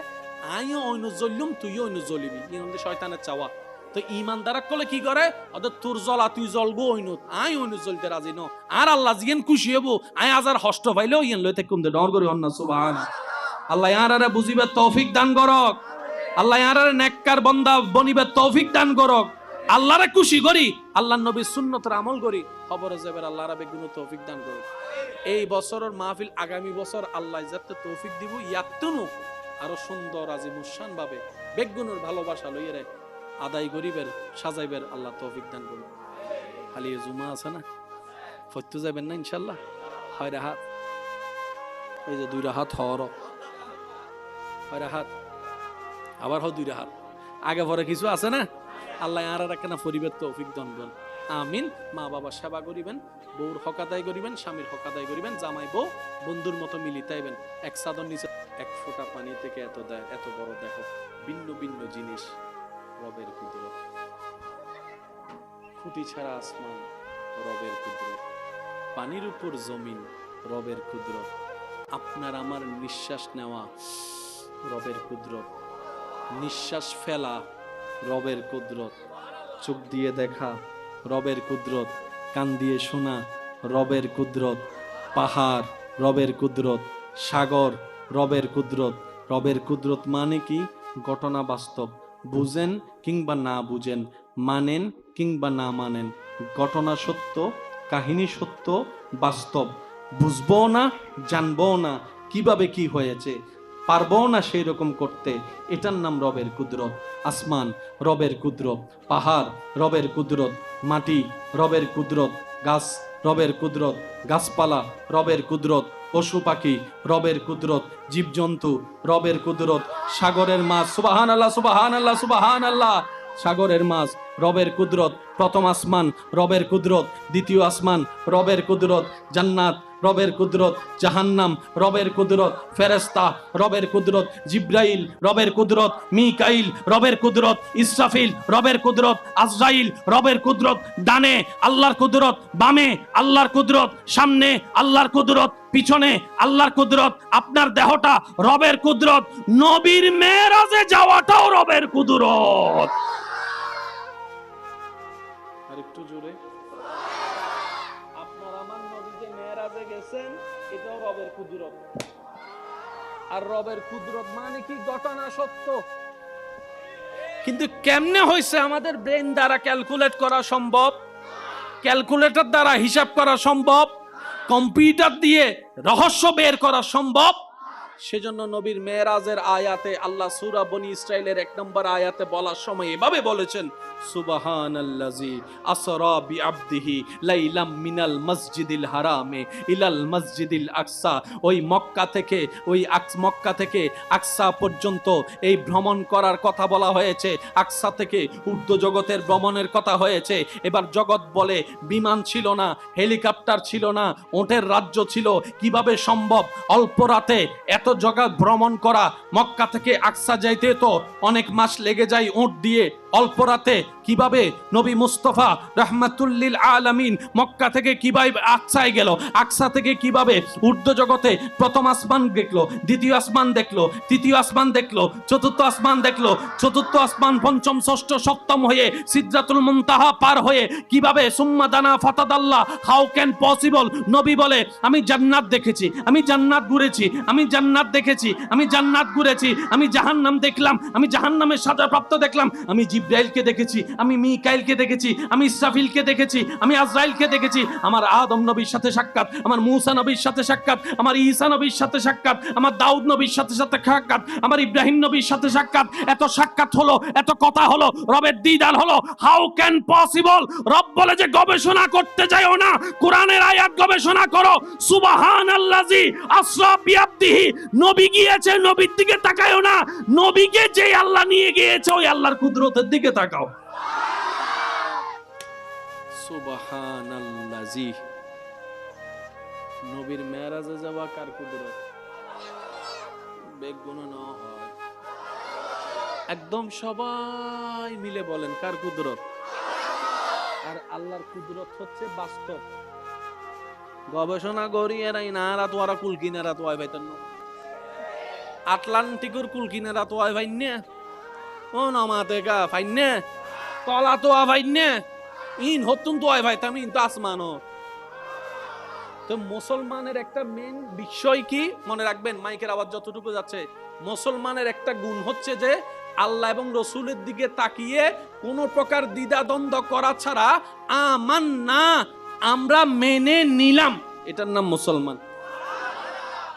আইও অন্য জ্বললুম তুইও অন্য জ্বলিবি, ইন হচ্ছে শয়তানের চাওয়া। তো ইমানদারা কলে কি করে, ওদের তোর জ্বলা তুই জ্বলবো অইনত আই অইনত জ্বলতে রাজি ন, আর আল্লাহ জিয়েন খুশি হবো আই আজার হষ্ট পাইলেও ইয়েন লইতে কমতে ডর করি অন্য সুবহান। আল্লাহ ইয়ারারে বুঝিবে তৌফিক দান করক, আল্লাহ ইয়ারারে নেককার বান্দা বনিবে তৌফিক দান করক, আল্লাহরে খুশি করি, আল্লাহর নবীর সুন্নতের আমল করি, খবরে যাবে আল্লাহ রাবে গুণ তৌফিক দান করক। এই বছরের মাহফিল আগামী বছর আল্লাহ যাতে তৌফিক দিব ইয়াতুনু আরো সুন্দর আজিমুসান ভাবে বেগুনের ভালোবাসা লইয়ে আদায় করিবের সাজাইবের আল্লাহ তৌফিক দান করুন। খালি জুমা আছে না ফত্যু যাবেন না ইনশাল্লাহ, হয় হাত ওই যে 2 হাত হর হয় হাত আবার হ 2 হাত আগে পরে কিছু আছে না, আল্লাহ আর একটা পরিবের তৌফিক দান করুন আমিন। মা বাবা সেবা করিবেন, বউর হক আদায় করিবেন, স্বামীর হক আদায় করিবেন, জামাই বউ বন্ধুর মতো মিলিতাইবেন। এক চাদর নিচে 1 ফোঁটা পানি থেকে এত দেয় এত বড় দেখো ভিন্ন ভিন্ন জিনিস রবের কুদরত, খুঁটি ছাড়া আসমান রবের কুদরত, পানির উপর জমিন রবের কুদরত, আপনার আমার নিঃশ্বাস নেওয়া রবের কুদরত। নিঃশ্বাস ফেলা রবের কুদরত। চোখ দিয়ে দেখা রবের কুদরত। কান দিয়ে শোনা রবের কুদরত। পাহাড় রবের কুদরত। সাগর রবের কুদরত। রবের কুদরত মানে কি? ঘটনা বাস্তব, বুঝেন কিংবা না বুঝেন, মানেন কিংবা না মানেন, ঘটনা সত্য, কাহিনী সত্য, বাস্তব। বুঝবো না, জানবো না কিভাবে কি হয়েছে, পারবো না সেই রকম করতে, এটার নাম রবের কুদরত। আসমান রবের কুদরত, পাহাড় রবের কুদরত, মাটি রবের কুদরত, গাছ রবের কুদরত, গাছপালা রবের কুদরত, পশু পাখি রবের কুদরত, জীবজন্তু রবের কুদরত, সাগরের মাছ, সুবহানাল্লাহ সুবহানাল্লাহ সুবহানাল্লাহ, সাগরের মাছ রবের কুদরত। প্রথম আসমান রবের কুদরত, দ্বিতীয় আসমান রবের কুদরত, জান্নাত রবের কুদরত, জাহান্নাম রবের কুদরত, ফেরেশতা রবের কুদরত, জিব্রাইল রবের কুদরত, মিকাইল রবের কুদরত, ইসরাফিল রবের কুদরত, আজরাইল রবের কুদরত। ডানে আল্লাহর কুদরত, বামে আল্লাহর কুদরত, সামনে আল্লাহর কুদরত, পিছনে আল্লাহর কুদরত। আপনার দেহটা রবের কুদরত, নবীর মেরাজে যাওয়াটাও রবের কুদরত। আর একটু জোরে, আপনার আমার নবী যে মেরাজে গেছেন এটাও রবের কুদরত। আর রবের কুদরত মানে কি? ঘটনা সত্য। কিন্তু কেমনে হয়েছে আমাদের ব্রেন দ্বারা ক্যালকুলেট করা সম্ভব, ক্যালকুলেটর দ্বারা হিসাব করা সম্ভব, কম্পিউটার দিয়ে রহস্য বের করা সম্ভব। সেজন্য নবীর মেরাজের আয়াতে আল্লাহ সূরা বনী ইসরাইলের 1 নম্বর আয়াতে বলার সময় এভাবে বলেছেন, সুবহানাল্লাযী আসরা বিআবদিহি লাইলাম মিনাল মসজিদিল হারামে ইলাল মসজিদিল আকসা। ওই মক্কা থেকে আকসা পর্যন্ত এই ভ্রমণ করার কথা বলা হয়েছে, আকসা থেকে ঊর্ধ্ব জগতের ভ্রমণের কথা হয়েছে। এবার জগৎ বলে বিমান ছিল না, হেলিকপ্টার ছিল না, ওটের রাজ্য ছিল, কিভাবে সম্ভব অল্প রাতে এত জগৎ ভ্রমণ করা? মক্কা থেকে আকসা যাইতে তো অনেক মাস লেগে যায় উট দিয়ে, অল্প রাতে কিভাবে নবী মুস্তাফা রাহমাতুল্লিল আলামিন মক্কা থেকে কিভাবে আকসায় গেল, আকসা থেকে কিভাবে ঊর্ধ্ব জগতে প্রথম আসমান দেখলো, দ্বিতীয় আসমান দেখলো, তৃতীয় আসমান দেখলো, চতুর্থ আসমান দেখলো, চতুর্থ আসমান পঞ্চম ষষ্ঠ সপ্তম হয়ে সিদরাতুল মুনতাহা পার হয়ে কিভাবে সুম্মা দানা ফাতাদাল্লাহ, হাউ ক্যান পসিবল? নবী বলে আমি জান্নাত দেখেছি, আমি জান্নাত ঘুরেছি, আমি জান্নাত দেখেছি, আমি জান্নাত ঘুরেছি, আমি জাহান্নাম দেখলাম, আমি জাহান্নামের সাজাপ্রাপ্ত দেখলাম, আমি জিব্রাইলকে দেখেছি, আমি মিকাইলকে দেখেছি, আমি ইসরাফিলকে দেখেছি, আমি আজরাইলকে দেখেছি। আমার আদম নবীর সাথে সাক্ষাৎ, আমার মূসা নবীর সাথে সাক্ষাৎ, আমার ঈসা নবীর সাথে সাক্ষাৎ, আমার দাউদ নবীর সাথে সাক্ষাৎ, আমার ইব্রাহিম নবীর সাথে সাক্ষাৎ। এত সাক্ষাৎ হলো, এত কথা হলো, রবের দিদার হলো। How can possible? রব বলে যে গবেষণা করতে যাও না, কোরআনের আয়াত গবেষণা করো। সুবহানাল্লাযী আসরা বিআবদিহি, নবী গিয়েছে, নবীর দিকে তাকায়ও না, নবীকে যে আল্লাহ নিয়ে গিয়েছে ওই আল্লাহর কুদরতের দিকে তাকাও। সুবহানাল্লাযী। নবীর মেরাজে যাওয়া কার কুদরত? বেগুন না হয় একদম সবাই মিলে বলেন কার কুদরত? আর আল্লাহর কুদরত হচ্ছে বাস্তব। গবেষণা করি এরাই না, রাত ওরা কুল কিনারা তো হয় ভাইতান, আটলান্টিকুর কুল কিনারা তো হয় ভাই না, ও নামাতে গা ভাই না, তলা তো ভাই না, ইন হতুন তো হয় ভাইতাম, ইন তো আসমানো। তো মুসলমানের একটা মেন বিষয় কি মনে রাখবেন, মাইকের আওয়াজ যতটুকু যাচ্ছে, মুসলমানের একটা গুণ হচ্ছে যে আল্লাহ এবং রসুলের দিকে তাকিয়ে কোনো প্রকার দ্বিধাদ্বন্দ্ব করা ছাড়া আমান্না, আমরা মেনে নিলাম, এটার নাম মুসলমান।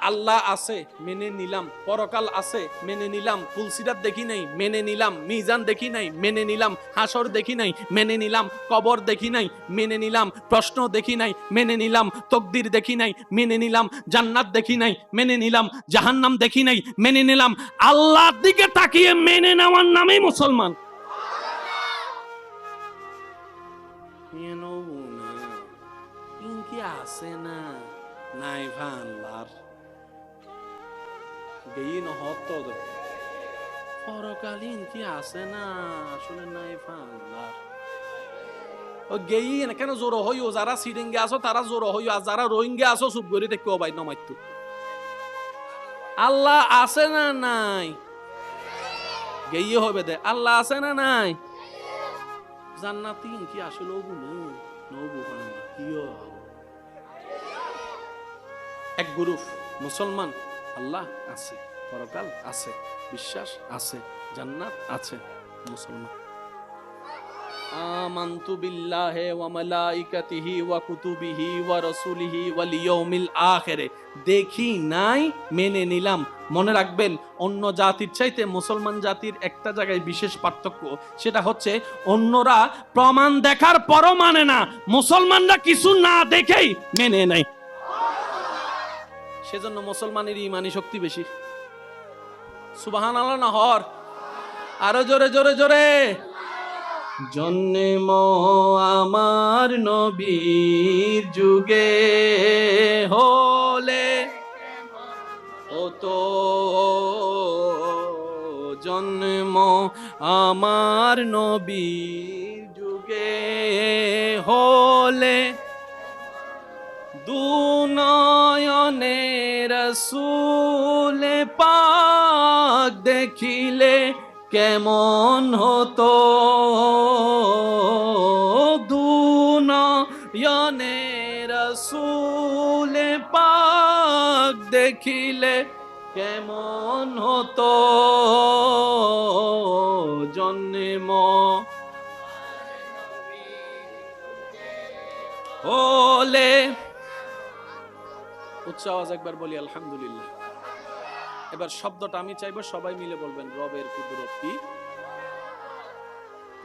আল্লাহ আছে মেনে নিলাম, পরকাল আছে মেনে নিলাম, ফুলসিরাত দেখি নাই মেনে নিলাম, মিজান দেখি নাই মেনে নিলাম, হাসর দেখি নাই মেনে নিলাম, কবর দেখি নাই মেনে নিলাম, প্রশ্ন দেখি নাই মেনে নিলাম, তকদির দেখি নাই মেনে নিলাম, জান্নাত দেখি নাই মেনে নিলাম, জাহান্নাম দেখি নাই মেনে নিলাম। আল্লাহর দিকে তাকিয়ে মেনে নেওয়ার নামই মুসলমান। কি আছে না নাই ভাল্লার গেই নহত পরকালীন কি আছে না আসলে নাই ভাল্লার। ও গেই না কেন জোর হইও, যারা সিরিঙ্গে আছো তারা জোর হইও, আর যারা রোহিঙ্গা আছো চুপ করে দেখো ভাই নমাইতো। আল্লাহ আছে না নাই? গেইয়ে হবে দে, আল্লাহ আছে না নাই? জান্নাতি কি আসলে এক গ্রুপ মুসলমান, আল্লাহ আছে, পরকাল আছে, বিশ্বাস আছে, জান্নাত আছে, মুসলমান। আমানতু বিল্লাহি ওয়া মালাইকাতিহি ওয়া কুতুবিহি ওয়া রাসূলিহি ওয়াল ইয়াউমিল আখির, দেখি নাই মেনে নিলাম। মনে রাখবেন, অন্য জাতির চাইতে মুসলমান জাতির একটা জায়গায় বিশেষ পার্থক্য, সেটা হচ্ছে অন্যরা প্রমাণ দেখার পরও মানে না, মুসলমানরা কিছু না দেখেই মেনে নেয়। সেজন্য মুসলমানের ইমানি শক্তি বেশি। সুবহানাল্লাহ না হর? আরো জোরে জোরে জোরে। জন্ম আমার নবীর যুগে হলে হতো, জন্ম আমার নবীর যুগে হলে দুনয়নে রাসূল পাক দেখিলে কেমন হতো, দুনয়নে রাসূল পাক দেখিলে কেমন হতো, জন্ম হলে। উচ্চ আওয়াজ একবার বলি আলহামদুলিল্লাহ। এবার শব্দটা আমি চাইবো সবাই মিলে বলবেন, রবের কুদরত কি?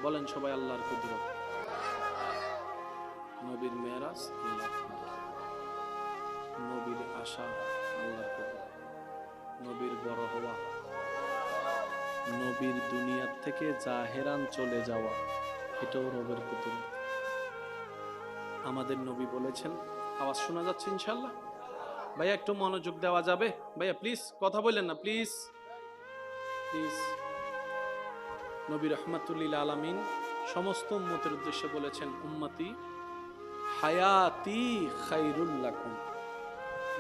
বলেন সবাই, আল্লাহর কুদরত। নবীর মেরাজ, আল্লাহর কুদরত। নবীর আশা, আল্লাহর কুদরত। নবীর বড় হওয়া, নবীর দুনিয়ার থেকে জাহেরান চলে যাওয়া, এটাও রবের কুদরত। আমাদের নবী বলেছেন, আওয়াজ শোনা যাচ্ছে ইনশাআল্লাহ? ভাইয়া একটু মনোযোগ দেওয়া যাবে? ভাইয়া প্লিজ কথা বললেন না, প্লিজ প্লিজ। নবী রাহমাতুল লিল আলামিন সমস্ত উম্মতের উদ্দেশ্যে বলেছেন, উম্মতি হায়াতি খায়রুল লাকুম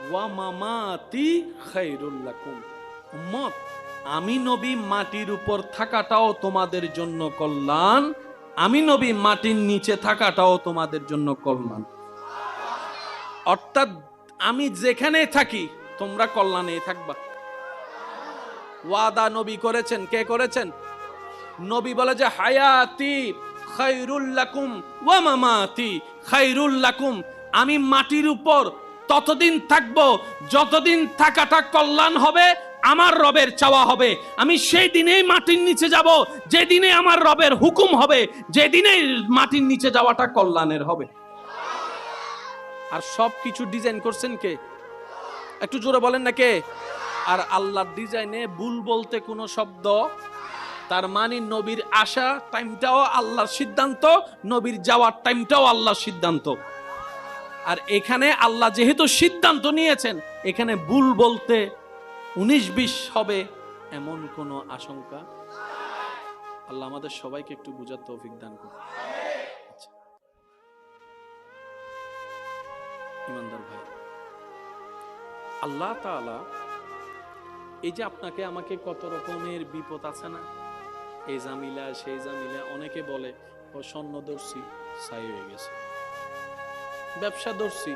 ওয়া মামাতি খায়রুল লাকুম। উম্মত, আমি নবী মাটির উপর থাকাটাও তোমাদের জন্য কল্যাণ, আমি নবী মাটির নিচে থাকাটাও তোমাদের জন্য কল্যাণ। অর্থাৎ আমি যেখানে থাকি তোমরা কল্যাণে থাকবা। ওয়াদা নবী করেছেন, কে করেছেন? নবী বলে যে হায়াতি খায়রুল লাকুম ওয়া মামাতি খায়রুল লাকুম, আমি মাটির উপর ততদিন থাকবো যতদিন থাকাটা কল্যাণ হবে, আমার রবের চাওয়া হবে। আমি সেই দিনেই মাটির নিচে যাব যেদিনে আমার রবের হুকুম হবে, যেদিনে মাটির নিচে যাওয়াটা কল্যাণের হবে। আর সব কিছু ডিজাইন করছেন কে? একটু জোরে বলেন না কে? আর আল্লাহর ডিজাইনে ভুল বলতে কোনো শব্দ, তার মানে নবীর আসা টাইমটাও আল্লাহর সিদ্ধান্ত, নবীর যাওয়ার টাইমটাও আল্লাহর সিদ্ধান্ত। আর এখানে আল্লাহ যেহেতু সিদ্ধান্ত নিয়েছেন, এখানে ভুল বলতে 19-20 হবে এমন কোনো আশঙ্কা। আল্লাহ আমাদের সবাইকে একটু বুঝার তৌফিক দান করুন। ইমানদার ভাই, আল্লাহ তাআলা এই যে আপনাকে আমাকে কত রকমের বিপদ আছে না, এই জামিলা সেই জামিলা, অনেকে বলে ও স্বর্ণ দর্শি ছাই হয়ে গেছে, ব্যবসা দর্শি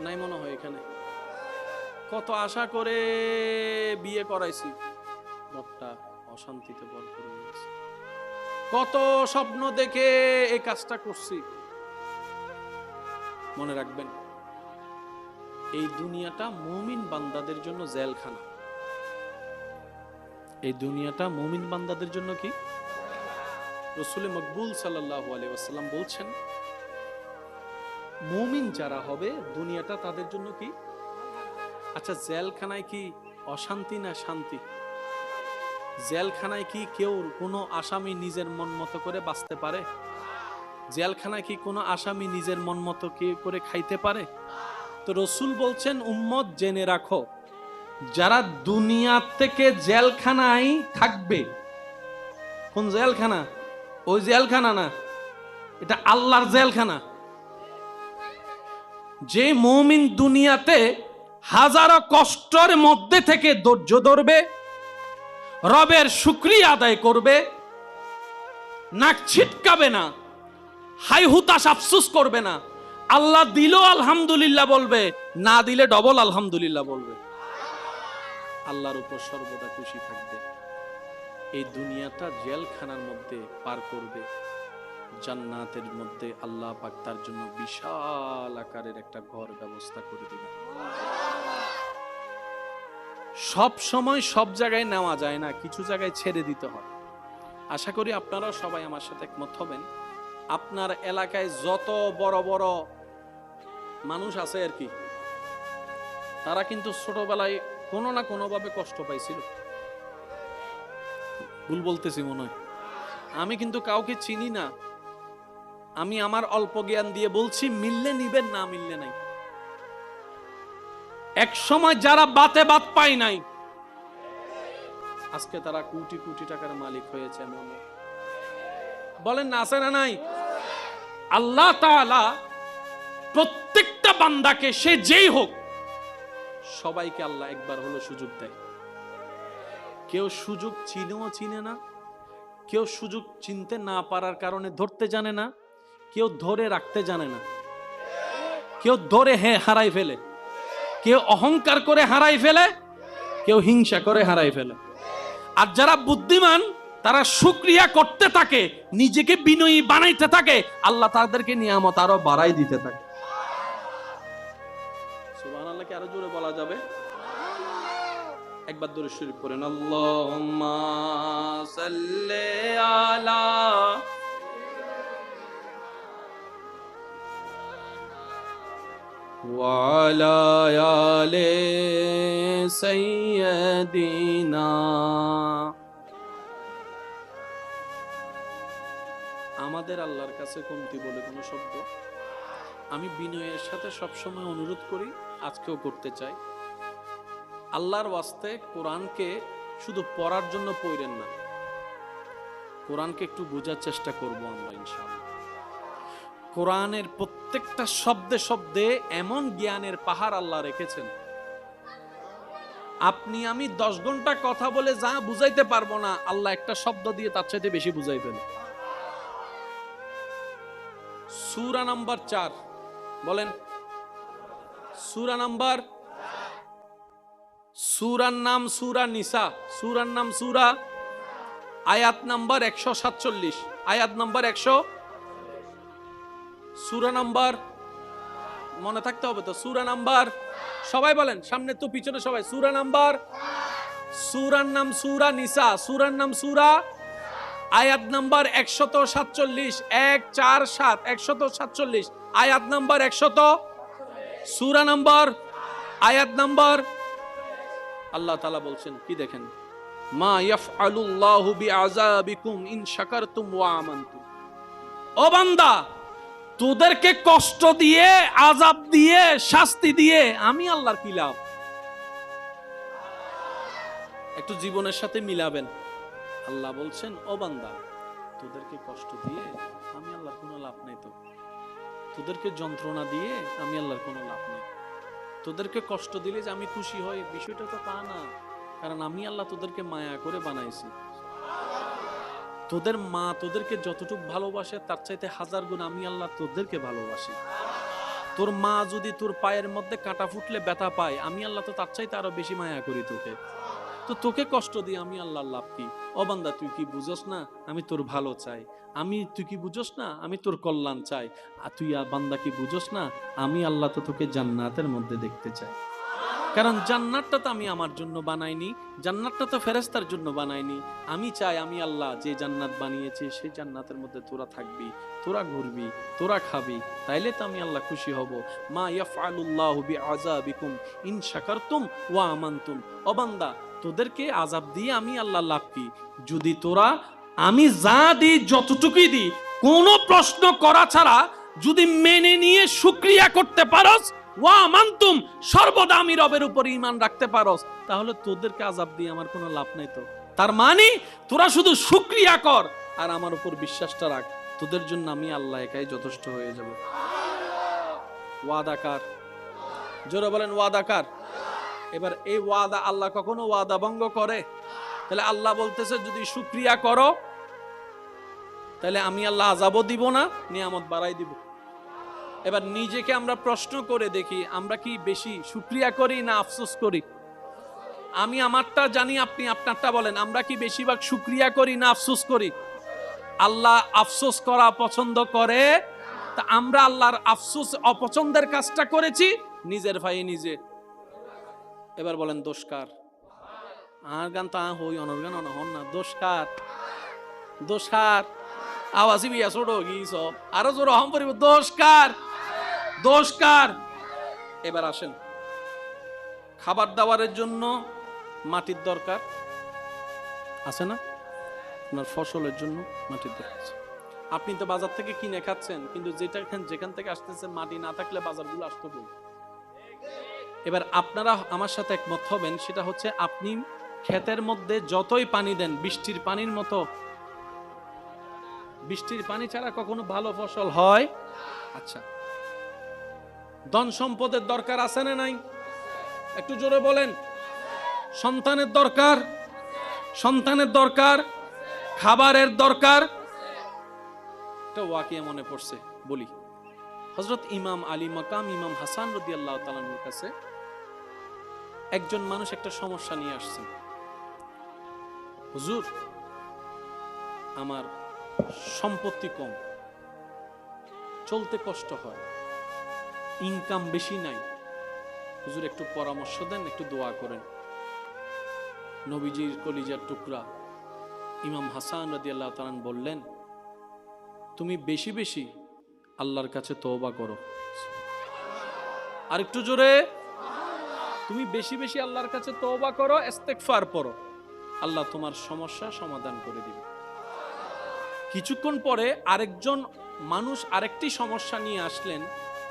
নাই মনে হয়, এখানে কত আশা করে বিয়ে করাইছি, ঘরটা অশান্তিতে ভরপুর হয়ে গেছে, কত স্বপ্ন দেখে এই কাজটা করছি। মনে রাখবেন, এই দুনিয়াটা মুমিন বান্দাদের জন্য জেলখানা। এই দুনিয়াটা মুমিন বান্দাদের জন্য কি? রাসূল মকবুল সাল্লাল্লাহু আলাইহি ওয়াসাল্লাম বলছেন, মুমিন যারা হবে দুনিয়াটা তাদের জন্য কি? আচ্ছা, জেলখানায় কি অশান্তি না শান্তি? জেলখানায় কি কেউ কোনো আসামি নিজের মন মতো করে বাঁচতে পারে? জেলখানায় কি কোনো আসামি নিজের মন মতো করে খাইতে পারে? তো রাসূল বলছেন, উম্মত জেনে রাখো, যারা দুনিয়া থেকে জেলখানায় থাকবে, কোন জেলখানা? ওই জেলখানা না, এটা আল্লাহর জেলখানা। যে মুমিন দুনিয়াতে হাজারো কষ্টের মধ্যে থেকে ধৈর্য ধরবে, রবের শুকরিয়া আদায় করবে, নাক ছিটকাবে না, হাই হুতাশ আফসোস করবে না। আল্লাহ দিল আলহামদুলিল্লাহ বলবে, না দিলে ডবল আলহামদুলিল্লাহ বলবে। আল্লাহর উপর সর্বদা খুশি থাকবে। এই দুনিয়াটা জেলখানার মধ্যে পার করবে, জান্নাতের মধ্যে আল্লাহ পাক তার জন্য বিশাল আকারের একটা ঘর ব্যবস্থা করে দিবেন। সব সময় সব জায়গায় নেওয়া যায় না, কিছু জায়গায় ছেড়ে দিতে হয়। আশা করি আপনারা সবাই আমার সাথে একমত হবেন। আপনার এলাকায় যত বড় বড় মানুষ আছে আর কি, তারা কিন্তু ছোটবেলায় কোনো না কোনো ভাবে কষ্ট পাইছিল। ভুল বলতেছি মনে হয়? আমি কিন্তু কাউকে চিনি না, আমি আমার অল্প জ্ঞান দিয়ে বলছি, মিললে নিবেন, না মিললে নাই। এক সময় যারা বাতে বাত পায় নাই, আজকে তারা কোটি কোটি টাকার মালিক হয়েছে। মনে বলেন না, আছে না নাই? আল্লাহ তাআলা প্রত্যেকটা বান্দাকে, সে যেই হোক, সবাইকে আল্লাহ একবার হলো সুযোগ দেয়। কেউ সুযোগ চিনেও চিনে না, কেউ সুযোগ চিনতে না পারার কারণে ধরতে জানে না, কেউ ধরে রাখতে জানে না, কেউ ধরে হারাই ফেলে, কেউ অহংকার করে হারাই ফেলে, কেউ হিংসা করে হারাই ফেলে। আর যারা বুদ্ধিমান তারা শুকরিয়া করতে থাকে, নিজেকে বিনয়ী বানাইতে থাকে, আল্লাহ তাদেরকে নিয়ামত আরো বাড়াই দিতে থাকে। সুবহানাল্লাহকে আরো জোরে বলা যাবে? একবার দরুদ শরীফ পড়েন, আল্লাহুম্মা সাল্লি আলা ওয়া আলা আলি সাইয়্যিদিনা। আমাদের আল্লাহর কাছে কমতি বলে কোনো শব্দ আমি বিনয়ের সাথে সবসময় অনুরোধ করি, আজকেও করতে চাই। আল্লাহর ওয়াস্তে কোরআনকে শুধু পড়ার জন্য পড়েন না, কোরআনকে একটু বোঝার চেষ্টা করব আমরা ইনশাআল্লাহ। কোরআনের প্রত্যেকটা শব্দে শব্দে এমন জ্ঞানের পাহাড় আল্লাহ রেখেছেন, আপনি আমি 10 ঘন্টা কথা বলে যা বুঝাইতে পারবো না, আল্লাহ একটা শব্দ দিয়ে তার চাইতে বেশি বুঝাই ফেলে। সূরা নাম্বার 4 বলেন, সূরা নাম্বার, সূরার নাম সূরা নিসা, সূরার নাম সূরা, আয়াত নাম্বার 147, আয়াত নাম্বার 100, সূরা নাম্বার মনে থাকতে হবে তো, সূরা নাম্বার, সবাই বলেন সামনে তো পিছনে সবাই, সূরা নাম্বার, সূরার নাম সূরা নিসা, সূরার নাম সূরা, আয়াত নাম্বার 147, 147, 147, আয়াত নাম্বার 100, সূরা নাম্বার, আয়াত নাম্বার। আল্লাহ তাআলা বলছেন কি দেখেন, মা ইয়াফআলুল্লাহু বিআযাবিকুম ইন শাকারতুম ওয়া আমানতুম। ও বান্দা, তোদেরকে কষ্ট দিয়ে, আযাব দিয়ে, শাস্তি দিয়ে আমি আল্লাহর কি লাভ? একটু জীবনের সাথে মিলাবেন। আল্লাহ বলছেন, ও বান্দা, তোদেরকে কষ্ট দিয়ে আমি আল্লাহর কোনো লাভ নাই। তো তোদেরকে যন্ত্রণা দিয়ে আমি আল্লাহর কোনো লাভ নাই। তোদেরকে কষ্ট দিলে যে আমি খুশি হই, বিষয়টা তো তা না। কারণ আমি আল্লাহ তোদেরকে মায়া করে বানাইছি। তোদের মা তোদেরকে যতটুকু ভালোবাসে তার চাইতে 1000 গুণ আমি আল্লাহ তোদেরকে ভালোবাসি। তোর মা যদি তোর পায়ের মধ্যে কাঁটা ফুটলে ব্যথা পায়, আমি আল্লাহ তো তার চাইতে আরো বেশি মায়া করি তোকে। তো তোকে কষ্ট দিয়ে আমি আল্লাহর লাভ কি? ও বান্দা, তুই কি বুঝোস না আমি তোর ভালো চাই? তুই কি বুঝোস না আমি তোর কল্যাণ চাই? আর তুই বান্দা কি বুঝোস না আমি আল্লাহ তো তোকে জান্নাতের মধ্যে দেখতে চাই। কারণ জান্নাতটা তো আমি আমার জন্য বানাইনি, জান্নাতটা তো ফেরেশতার জন্য বানাইনি। আমি চাই আমি আল্লাহ যে জান্নাত বানিয়েছি সেই জান্নাতের মধ্যে তোরা থাকবি, তোরা ঘুরবি, তোরা খাবি, তাইলে তো আমি আল্লাহ খুশি হব। মা ইয়াফআলুল্লাহু বিআযাবিকুম ইন শাকারতুম ওয়া আমানতুম। ও বান্দা, তোদেরকে আযাব দিয়ে আমি আল্লাহ লাভ কি? যদি তোরা আমি যা দিই, যতটুকুই দিই, কোনো প্রশ্ন করা ছাড়া যদি মেনে নিয়ে শুকরিয়া করতে পারস, ওয়া আমানতুম, সর্বদা আমি রবের উপর ঈমান রাখতে পারস, তাহলে তোদেরকে আযাব দিয়ে আমার কোনো লাভ নাই। তো তার মানে তোরা শুধু শুকরিয়া কর আর আমার উপর বিশ্বাসটা রাখ, তোদের জন্য আমি আল্লাহ একাই যথেষ্ট হয়ে যাব। ওয়াদাকার, জোরে বলেন ওয়াদাকার। এবার এই ওয়াদা আল্লাহ কখনো ওয়াদা ভঙ্গ করে? তাহলে আল্লাহ বলতেছে যদি শুকরিয়া করো তাহলে আমি আল্লাহ আযাবও দিব না, নিয়ামত বাড়াই দিব। এবার নিজেকে আমরা প্রশ্ন করে দেখি, আমরা কি বেশি শুকরিয়া করি না আফসোস করি? আমি আমারটা জানি, আপনি আপনারটা বলেন। আমরা কি বেশিরভাগ শুকরিয়া করি না আফসোস করি? আল্লাহ আফসোস করা পছন্দ করে। তা আমরা আল্লাহর আফসোস অপছন্দের কাজটা করেছি নিজের ভাই নিজে। এবার বলেন দোষ কার? আর গান তা হই অনর্গান অনহন না, দোষ কার? দোষ কার? আওয়াজি বিয়া ছোট গিয়েছ, আরো জোর হম পরিব, দোষ কার? দোষ কার? এবার আসেন, খাবার দাবারের জন্য মাটির দরকার আছে না? আপনার ফসলের জন্য মাটির দরকার আছে। আপনি তো বাজার থেকে কিনে খাচ্ছেন, কিন্তু যেখান থেকে আসতেছে মাটি না থাকলে বাজারগুলো আসতে বলবে। এবার আপনারা আমার সাথে একমত হবেন, সেটা হচ্ছে আপনি ক্ষেতের মধ্যে যতই পানি দেন বৃষ্টির পানির মতো, বৃষ্টির পানি ছাড়া কখনো ভালো ফসল হয়? আচ্ছা, ধন সম্পদের দরকার আছে না নাই? একটু জোরে বলেন। সন্তানের দরকার, সন্তানের দরকার, খাবারের দরকার। একটা ওয়াকিয়া মনে পড়ছে, বলি। হযরত ইমাম আলী মাকাম ইমাম হাসান রাদিয়াল্লাহু তাআলা আনহুর কাছে একজন মানুষ একটা সমস্যা নিয়ে আসছেন। হুজুর, আমার সম্পত্তি কম, চলতে কষ্ট হয়, ইনকাম বেশি নাই, হুজুর একটু পরামর্শ দেন, একটু দোয়া করেন। নবীজির কলিজার টুকরা ইমাম হাসান রাদিয়াল্লাহু তাআলা বললেন, তুমি বেশি বেশি আল্লাহর কাছে তওবা করো। আর একটু জোরে, তুমি বেশি বেশি আল্লাহর কাছে তওবা করো, ইস্তেগফার পড়ো, আল্লাহ তোমার সমস্যা সমাধান করে দিবে। কিছুক্ষণ পরে আরেকজন মানুষ আরেকটি সমস্যা নিয়ে আসলেন।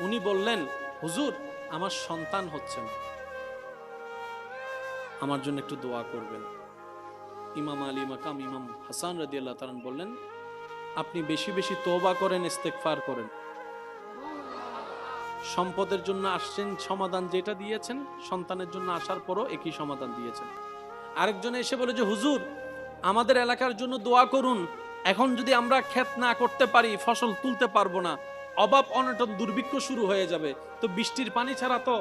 উনি বললেন, হুজুর আমার সন্তান হচ্ছে না, আমার জন্য একটু দোয়া করবেন। ইমাম আলী মাকাম ইমাম হাসান রাদিয়াল্লাহু তাআলা বললেন, আপনি বেশি বেশি তওবা করেন, ইস্তেগফার করেন। সম্পদের জন্য আসছেন, সমাধান যেটা দিয়েছেন, সন্তানের জন্য আসার পরও একই সমাধান দিয়েছেন। আরেকজন এসে বলে যে হুজুর আমাদের এলাকার জন্য দোয়া করুন, এখন যদি আমরা ক্ষেত না করতে পারি ফসল তুলতে পারবো না, অভাব অনটন দুর্ভিক্ষ শুরু হয়ে যাবে, তো বৃষ্টির পানি ছাড়া তো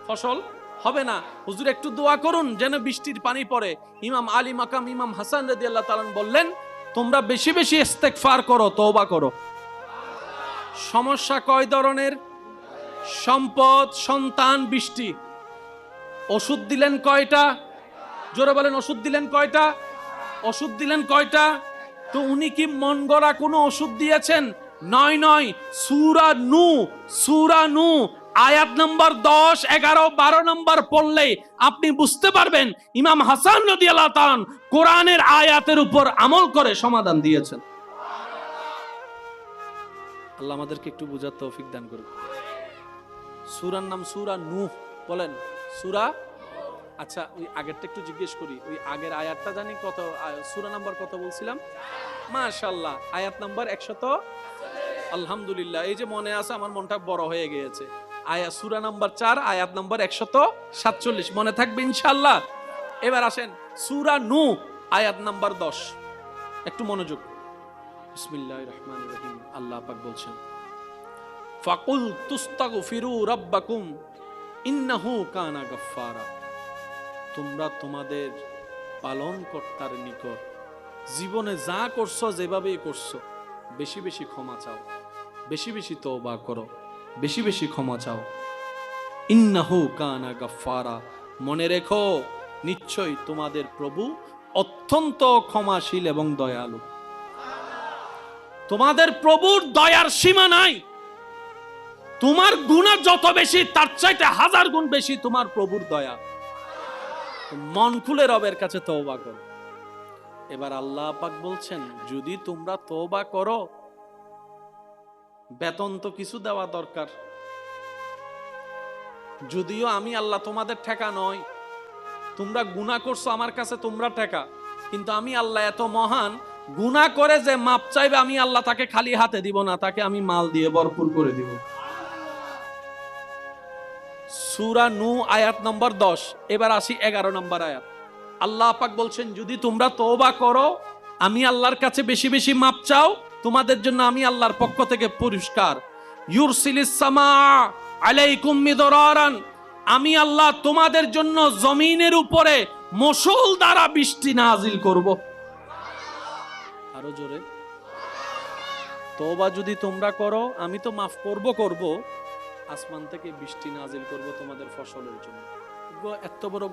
ফসল হবে না, হুজুর একটু দোয়া করুন যেন বৃষ্টির পানি পড়ে। ইমাম আলী মাকাম ইমাম হাসান রাদিয়াল্লাহু তাআলা বললেন, তোমরা বেশি বেশি ইস্তেগফার করো, তওবা করো। সমস্যা কয় ধরনের? সম্পদ, সন্তান, বৃষ্টি। ওষুধ দিলেন কয়টা? জোরে বলেন, ওষুধ দিলেন কয়টা? ওষুধ দিলেন কয়টা? তো উনি কি মন গড়া কোনো ওষুধ দিয়েছেন? নয় নয়, সূরা নূহ আয়াত নম্বর 10, 11, 12 নম্বর পড়লে আপনি বুঝতে পারবেন ইমাম হাসান রাদিয়াল্লাহু তাআলা কোরআনের আয়াতের উপর আমল করে সমাধান দিয়েছেন। আল্লাহ আমাদেরকে একটু বুঝার তৌফিক দান করুন। সূরার নাম সূরা নূহ, বলেন সূরা। আচ্ছা, ওই আগেরটা একটু জিজ্ঞেস করি, ওই আগের আয়াতটা জানি কত, সূরা নাম্বার কত বলছিলাম? মাশাআল্লাহ, আয়াত নাম্বার 100। আলহামদুলিল্লাহ, এই যে মনে আছে, আমার মনটা বড় হয়ে গিয়েছে। সূরা নাম্বার 4, আয়াত নাম্বার 147 মনে থাকবে ইনশাআল্লাহ। এবার আসেন সূরা নূহ আয়াত নাম্বার 10, একটু মনোযোগ। বিসমিল্লাহির রহমানির রহিম। আল্লাহ পাক বলছেন, ফাকুল তুস্তাগফিরু রাব্বাকুম ইন্নাহু কানা গাফফারা। তোমরা তোমাদের পালনকর্তার নিকট জীবনে যা করছো, যেভাবেই করছো, বেশি বেশি ক্ষমা চাও, বেশি বেশি তওবা করো, বেশি বেশি ক্ষমা চাও। ইন্নাহু কানা গাফফারা, মনে রেখো নিশ্চয়ই তোমাদের প্রভু অত্যন্ত ক্ষমাশীল এবং দয়ালু। তোমাদের প্রভুর দয়ার সীমা নাই। তোমার গুনাহ যত বেশি, তার চাইতে 1000 গুণ বেশি তোমার প্রভুর দয়া। মন খুলে রবের কাছে তওবা করো। এবার আল্লাহ পাক বলছেন, যদি তোমরা তওবা করো, বেতন তো কিছু দেওয়া দরকার। যদিও আমি আল্লাহ তোমাদের ঠেকা নয়, তোমরা গুনাহ করছো আমার কাছে, তোমরা ঠেকা, কিন্তু আমি আল্লাহ এত মহান, গুনাহ করে যে মাপ চাইবে আমি আল্লাহ তাকে খালি হাতে দিব না, তাকে আমি মাল দিয়ে ভরপুর করে দিব। সূরা নূহ আয়াত নম্বর 10। এবার আসি 11 নম্বর আয়াত। আল্লাহ পাক বলছেন, যদি তোমরা তওবা করো, আমি আল্লাহর কাছে বেশি বেশি মাপ চাও, তোমাদের জন্য আমি আল্লাহর পক্ষ থেকে পুরস্কার। ইউরসিলিস সামা আলাইকুম মিদরারান, আমি আল্লাহ তোমাদের জন্য জমিনের উপরে মুষল দ্বারা বৃষ্টি নাজিল করব। আরো জোরে, তওবা যদি তোমরা করো, আমি তো মাফ করব, আসমান থেকে বৃষ্টি নাজিল করব তোমাদের ফসলের জন্য। এত বড়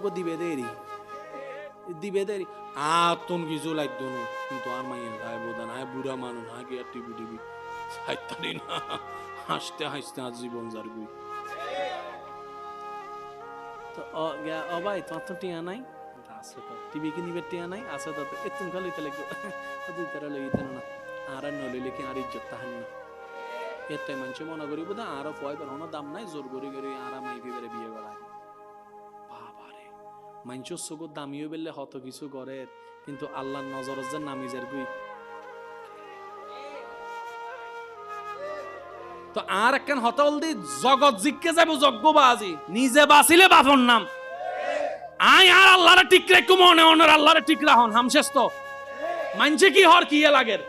দিবে দেরি আতন কিছু লাগতো না, কিন্তু আর মাইয়া যায় বোধা না, বুড়া মানুষ না গিয়া টিভি হাইতারি না, হাসতে হাসতে আজ জীবন যার গুই। তো ভাই তোমার তো টিয়া নাই, আছে তো টিভি কি নিবে, টিয়া নাই আছে তো এতুন খালিতে লাগবে, দুই তারা লইতে না, আর নলিলে কি আর ইজ্জত তাহান না। এটাই মানুষ মনে করি বোধ আরো পয় কোনো দাম নাই, জোর করি করি আর মাই বিবেরে বিয়ে করা। বাবারে, মানুষের চোখ দামিও বেললে হত কিছু করে, কিন্তু আল্লাহর নজর যে নামিজের গুই। তো আর একখান হতল দি জগৎ জিজ্ঞে যাব যজ্ঞবাজি, নিজে বাঁচিলে বাপর নাম। আই আর আল্লাহরে ঠিক রাখো, মনে অনর আল্লাহরে ঠিক রাখুন, হামশেষ তো মানছে কি হর কি লাগের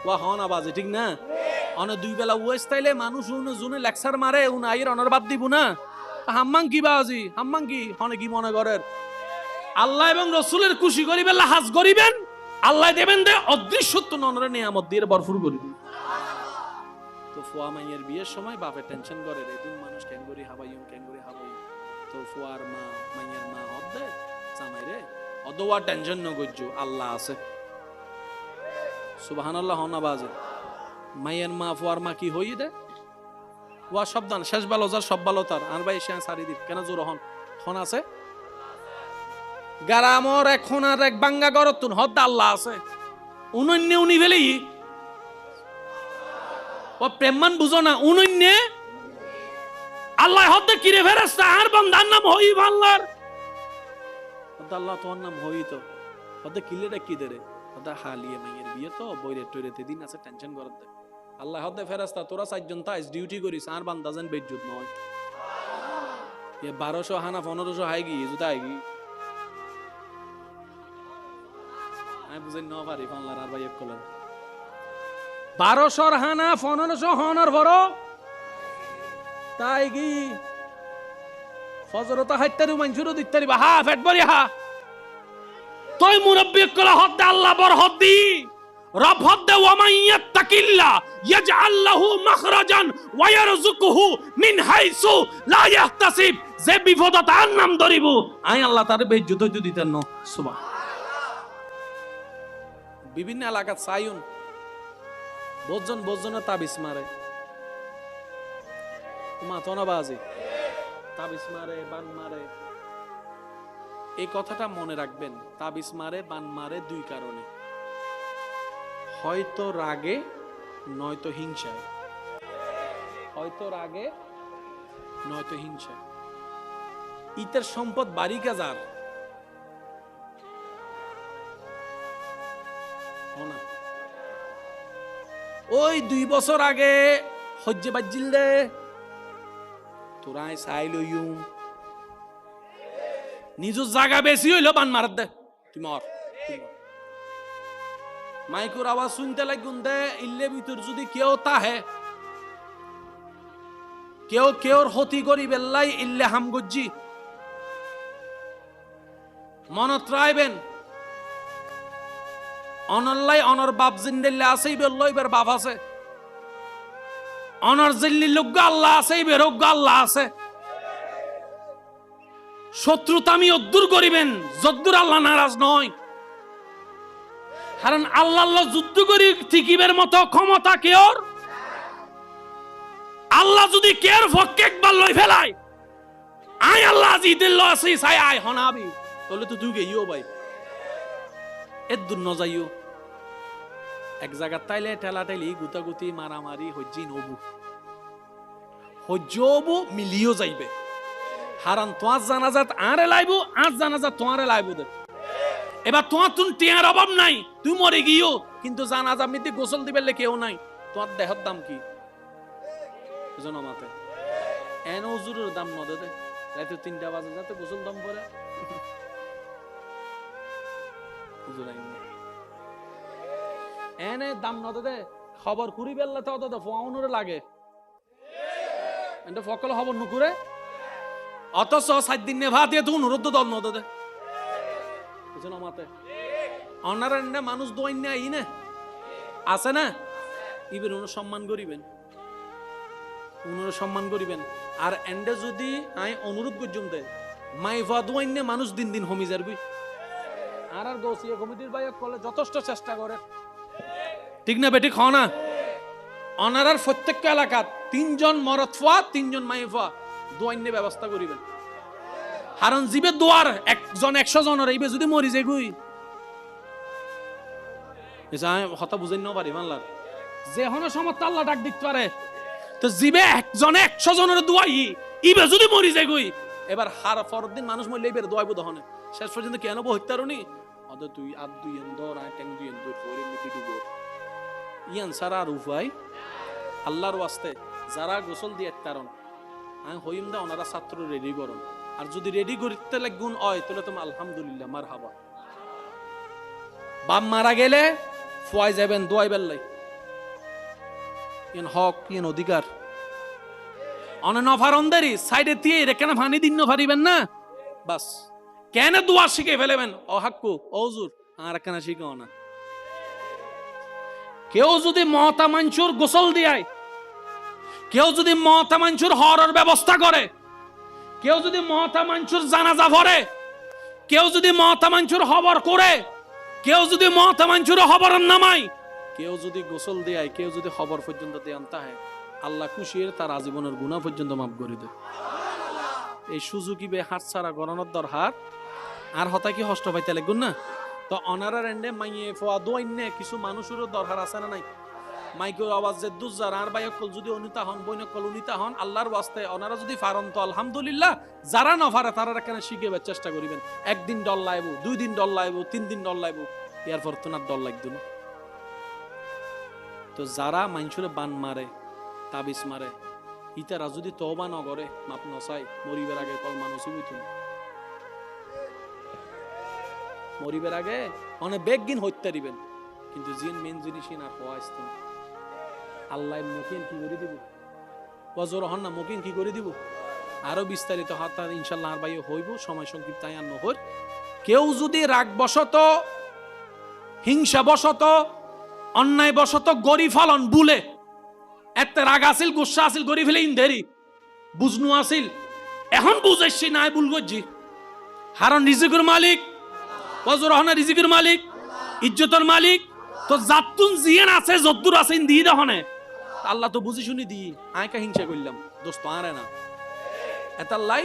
ওয়া হন আবাজে, ঠিক না? অনে দুই বেলা ওয়েস তাইলে মানুষ উন জুনে লেকচার মারে, উন আইর অনর বাদ দিব না, হাম্মাং কি বাজি, হাম্মাং কি হনে কি মনে করেন? আল্লাহ এবং রসুলের খুশি করিবেন, হাজ করিবেন, আল্লাহ দেবেন দে অদৃশ্য ননরে নিয়ামত দিয়ে ভরপুর করিবেন। তো ফুয়া মাইয়ের বিয়ের সময় বাপে টেনশন করে রে, তুমি মানুষ কেন করি হাবাইম, কেন করি হাবাইম। তো ফুয়ার মা, মাইয়ের মা হদ্দে জামাই রে অদওয়া টেনশন ন গজ্জ, আল্লাহ আছে। সুবহানাল্লাহ হনা বাজে। মাইয়ের মা ফুয়ার মা কি হই দে, ওয়া শব্দান শেষ ভালো যার সব ভালো তার, আর ভাই সে সারি দিন কেন জোর হন হন আছে। গারামর এখন আর এক বাঙ্গা গরতুন হদ্দা আল্লাহ আছে, উনন্য উনি ফেলেই ও প্রেমান বুঝো না, উনন্য আল্লাহ হদ্দে কিরে ফেরেশতা আর বান্দার নাম হই আল্লাহর, হদ্দা আল্লাহ তোর নাম হই তো হদ্দে কিলেটা কি দে রে, হদ্দা হালিয়ে মাইয়ের বিয়ে তো বইরে টইরেতে দিন আছে টেনশন করত দে। আল্লাহ হদ্দে ফেরেশতা তোরা চারজন তাইস ডিউটি করিস, আর বান্দা যেন বেজ্জুত নয়। এ 1200 হানা 1500 হাই গি জুতা হাই গি আমি বুঝেন ন পারি পাল্লার আর ভাই এক কলেন 1200 হানা 1500 হনার ভরো তাই কি ফজরতা হাইতারু মানসুরু দিতারি বা হা ফেট বরি হা তোই মুরব্বি কলা হদ আল্লাহ বর হদ্দি রব হদ্দে ওয়া মান ইয়াত্তাকিল্লা ইয়াজআল লাহু মাখরাজান ওয়া ইয়ারযুকুহু মিন হাইসু লা ইয়াহতাসিব, যে বিপদ তার নাম ধরিব আই আল্লাহ তার বেইজ্জত হইতে দিতেন না। সুবহান। বিভিন্ন এলাকাত সাইউন বজন তাবিজ মারে, মাথনা বাজি তাবিজ মারে, বান মারে। এই কথাটা মনে রাখবেন, তাবিজ মারে বান মারে দুই কারণে, হয়তো রাগে নয়তো হিংসায়, হয়তো রাগে নয়তো হিংসায়। ইতের সম্পদ বাড়ি কাজার ওই 2 বছর আগে হজ্জে বাজিল দে তোরাই চাই লইম নিজের জায়গা বেশি হইল বান মার দে তুমি মাইকুর আওয়াজ শুনতে লাগুন দে ইল্লে ভিতর যদি কেউ তাহে কেউ কেউর ক্ষতি করি বেল্লাই ইল্লে হাম গজ্জি মনত রাইবেন অনল্লাই অনর বাপ জিন্দেল্লে আছে বেল্লো এবার বাপ আছে, অনর জিল্লি লোক আল্লাহ আছে এবার আল্লাহ আছে। শত্রুতা আমি অদ্দূর করিবেন যদ্দূর আল্লাহ নারাজ নয়, কারণ আল্লাহ যুদ্ধ করি ঠিকিবের মতো ক্ষমতা কেউর। আল্লাহ যদি কেউর পক্ষে একবার লই ফেলায় আই আল্লাহ জিদিল আছে সাই আই হনাবি তাহলে তো তুই গেইও ভাই এর দূর ন যাইও এক জায়গা তাইলে ঠেলাঠেলি গুতাগুতি মারামারি হজ্জি নবু হজ্জবু মিলিও যাইবে, হারান তোমার জানাজাত আরে লাইবো আর জানাজাত তোমারে লাইবো দে। এবার তোমার তুন টিয়ার অভাব নাই, তুই মরে গিয়েও কিন্তু জানাজা মিতে গোসল দিবেলে কেউ নাই, তোমার দেহের দাম কি জনমাতে এন হুজুরের দাম ন দে রাতে 3টা বাজে যাতে গোসল দম পরে এনে দাম নদ দে খবর কুড়ি বেললে তো অত ফোনরে লাগে এন্ড ফকল খবর নুকুরে অথচ 7 দিন নেভা দিয়ে তো অনুরোধ দল নদ দে বুঝলো মাতে অনারান্নে মানুষ দোয়াই না ই না আছে না ইবের উনি সম্মান করিবেন সম্মান করিবেন আর এন্ডে যদি আই অনুরোধ করজুম দে মাইফা দোয়াইনে মানুষ দিন দিন হমি যারবি আর গৌসিয়া কমিটির ভাই কলে যথেষ্ট চেষ্টা করে ঠিক না বেটি খাও না অনারার প্রত্যেক এলাকাত 3 জন মরদ ফুয়া 3 জন মাইফা দোয়াইনে ব্যবস্থা করিবেন কারণ জিবে দোয়ার একজন 100 জনের ইবে যদি মরি যায় গুই এসা কথা বুঝেন না পারি মানলার যে হনো সমত আল্লাহ ডাক দিতে পারে তো জিবে একজনে 100 জনের দোয়াই ইবে যদি মরি যায় গুই এবার হার ফরদিন মানুষ মরলে ইবের দোয়াইব দহনে শেষ পর্যন্ত কেন বহত্যারনি অদ তুই আদ দুই এন্দর আই ট্যাং দুই এন্দর ফরে মিটি দুবো ইয়ান সারা রুফাই আল্লাহর ওয়াস্তে যারা গোসল দিয়ে কারণ আমি হইম দা ওনারা ছাত্র রেডি করুন আর যদি রেডি করতে লাগুন হয় তাহলে তুমি আলহামদুলিল্লাহ মারহাবা বাপ মারা গেলে ফুয়াই যাবেন দোয়াই বেল্লাই ইন হক ইন অধিকার অনেন অফারন্দারি সাইডে দিয়ে রেখানে ভানি দিন পারিবেন না বাস কেন দোয়া শিখে ফেলেবেন ও হাক্কু ওজুর আর কেন শিখাও না কেউ যদি মহতা মানসুর গোসল দিয়ায় কেউ যদি মহতা মানসুর হরর ব্যবস্থা করে কেউ যদি মহতা মানসুর জানাজা ভরে কেউ যদি মহতা মানসুর খবর করে কেউ যদি মহতা মানসুর খবর নামায় কেউ যদি গোসল দেয় কেউ যদি খবর পর্যন্ত দেয় তাহে আল্লাহ খুশির তার আজীবনের গুনাহ পর্যন্ত মাফ করে দেয় এই সুযোগী বে হাত ছাড়া গণনার দরকার আর হতা কি হষ্ট পাইতে লাগুন না তো অনারার এন্ডে মাইয়ে ফোয়া দোয়াইনে কিছু মানুষেরও দরকার আছে না নাই মাইকের আওয়াজ যে দুজার আর বাইকল যদি অনিতা হন বইনকল অনিতা হন আল্লাহর ওয়াস্তে ওনারা যদি ফারন তো আলহামদুলিল্লাহ যারা না ফারে তারা কেন শিখেবার চেষ্টা করিবেন একদিন ডল লাইব 2 দিন ডল লাইব 3 দিন ডল লাইব এরপর তো না ডল লাগতো না তো যারা মানুষের বান মারে তাবিজ মারে ইতারা যদি তওবা না করে মাপ নসাই মরিবার আগে কল মানুষই হইতো না মরিবার আগে অনেক বেগিন হত্যা দিবেন কিন্তু জিন মেন জিনিসই না হওয়া আসতো আল্লাহ মুকিন কি করে দিব ওয়াজর হন না মুকিন কি করে দিব আরো বিস্তারিত হাত ইনশাআল্লাহ আর ভাই হইব সময় সংক্ষিপ্ত তাই আর নহর কেউ যদি রাগ বশত হিংসা বশত অন্যায় বশত গরি ফলন বুলে এত রাগ আসিল গুসা আসিল গরি ফেলে ইন্দেরি বুঝনু আসিল এখন বুঝেছি নাই ভুল করছি হারন রিজিকের মালিক ওয়াজর হন রিজিকের মালিক ইজ্জতের মালিক তো জাতুন জিয়ান আছে যদ্দুর আছে দি দহনে আল্লাহ তো বুঝি শুনি দি আয়কা হিংসা করলাম দোস্ত আরে না এতাল্লাই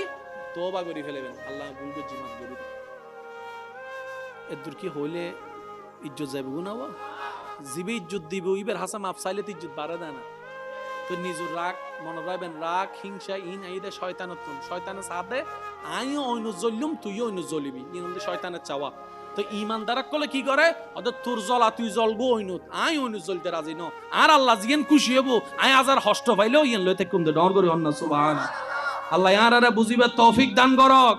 তওবা করি ফেলেবেন আল্লাহ ভুল করছি মাফ করে দিন এদুর কি হইলে ইজ্জত যাবে গুনাহ জিবে ইজ্জত দিব ইবের হাসা মাপ চাইলে তো ইজ্জত বাড়ে দেয় না তো নিজের রাগ মনে রাখবেন রাগ হিংসা ইন আইদে শয়তানতন শয়তানের সাথে আইও অন্য জ্বললুম তুইও অন্য জ্বলিবি ইন হচ্ছে শয়তানের চাওয়া তো ইমানদারা কলে কি করে ওদের তোর জ্বলা তুই জ্বলবো অইনুত আই অইনুত জ্বলতে রাজি ন আর আল্লাহ জিয়ান খুশি হবো আই আজার হষ্ট পাইলেও ইয়েন লইতে কমতে ডর করি অন্য সুবহান আল্লাহ ইয়ারারে বুঝিবার তৌফিক দান করক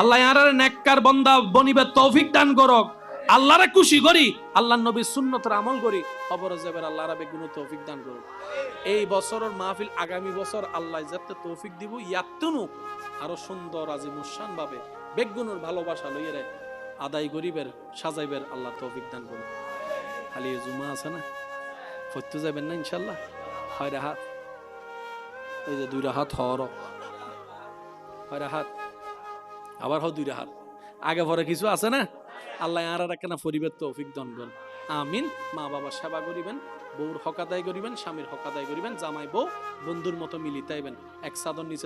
আল্লাহ ইয়ারারে নেককার বান্দা বনিবার তৌফিক দান করক আল্লাহরে খুশি করি আল্লাহর নবীর সুন্নতের আমল করি খবর যাবে আল্লাহর বেগুন তৌফিক দান করুন এই বছরের মাহফিল আগামী বছর আল্লাহ যাতে তৌফিক দিব ইয়াতুনু আরো সুন্দর আজিমুশান ভাবে বেগুনের ভালোবাসা লইরে আদায় করিবের সাজাইবের আল্লাহ তৌফিক দান করুন খালি জুমা আছে না ফতে যাবেন না ইনশাআল্লাহ হয় হাত ওই যে 2 হাত হর হয় হাত আবার হয় 2 হাত আগে পরে কিছু আছে না আল্লাহ আর একটা পরিবার তৌফিক দান করুন আমিন মা বাবা সেবা করিবেন বউর হক আদায় করিবেন স্বামীর হক আদায় করিবেন জামাই বউ বন্ধুর মতো মিলিতাইবেন এক সাদর নিচে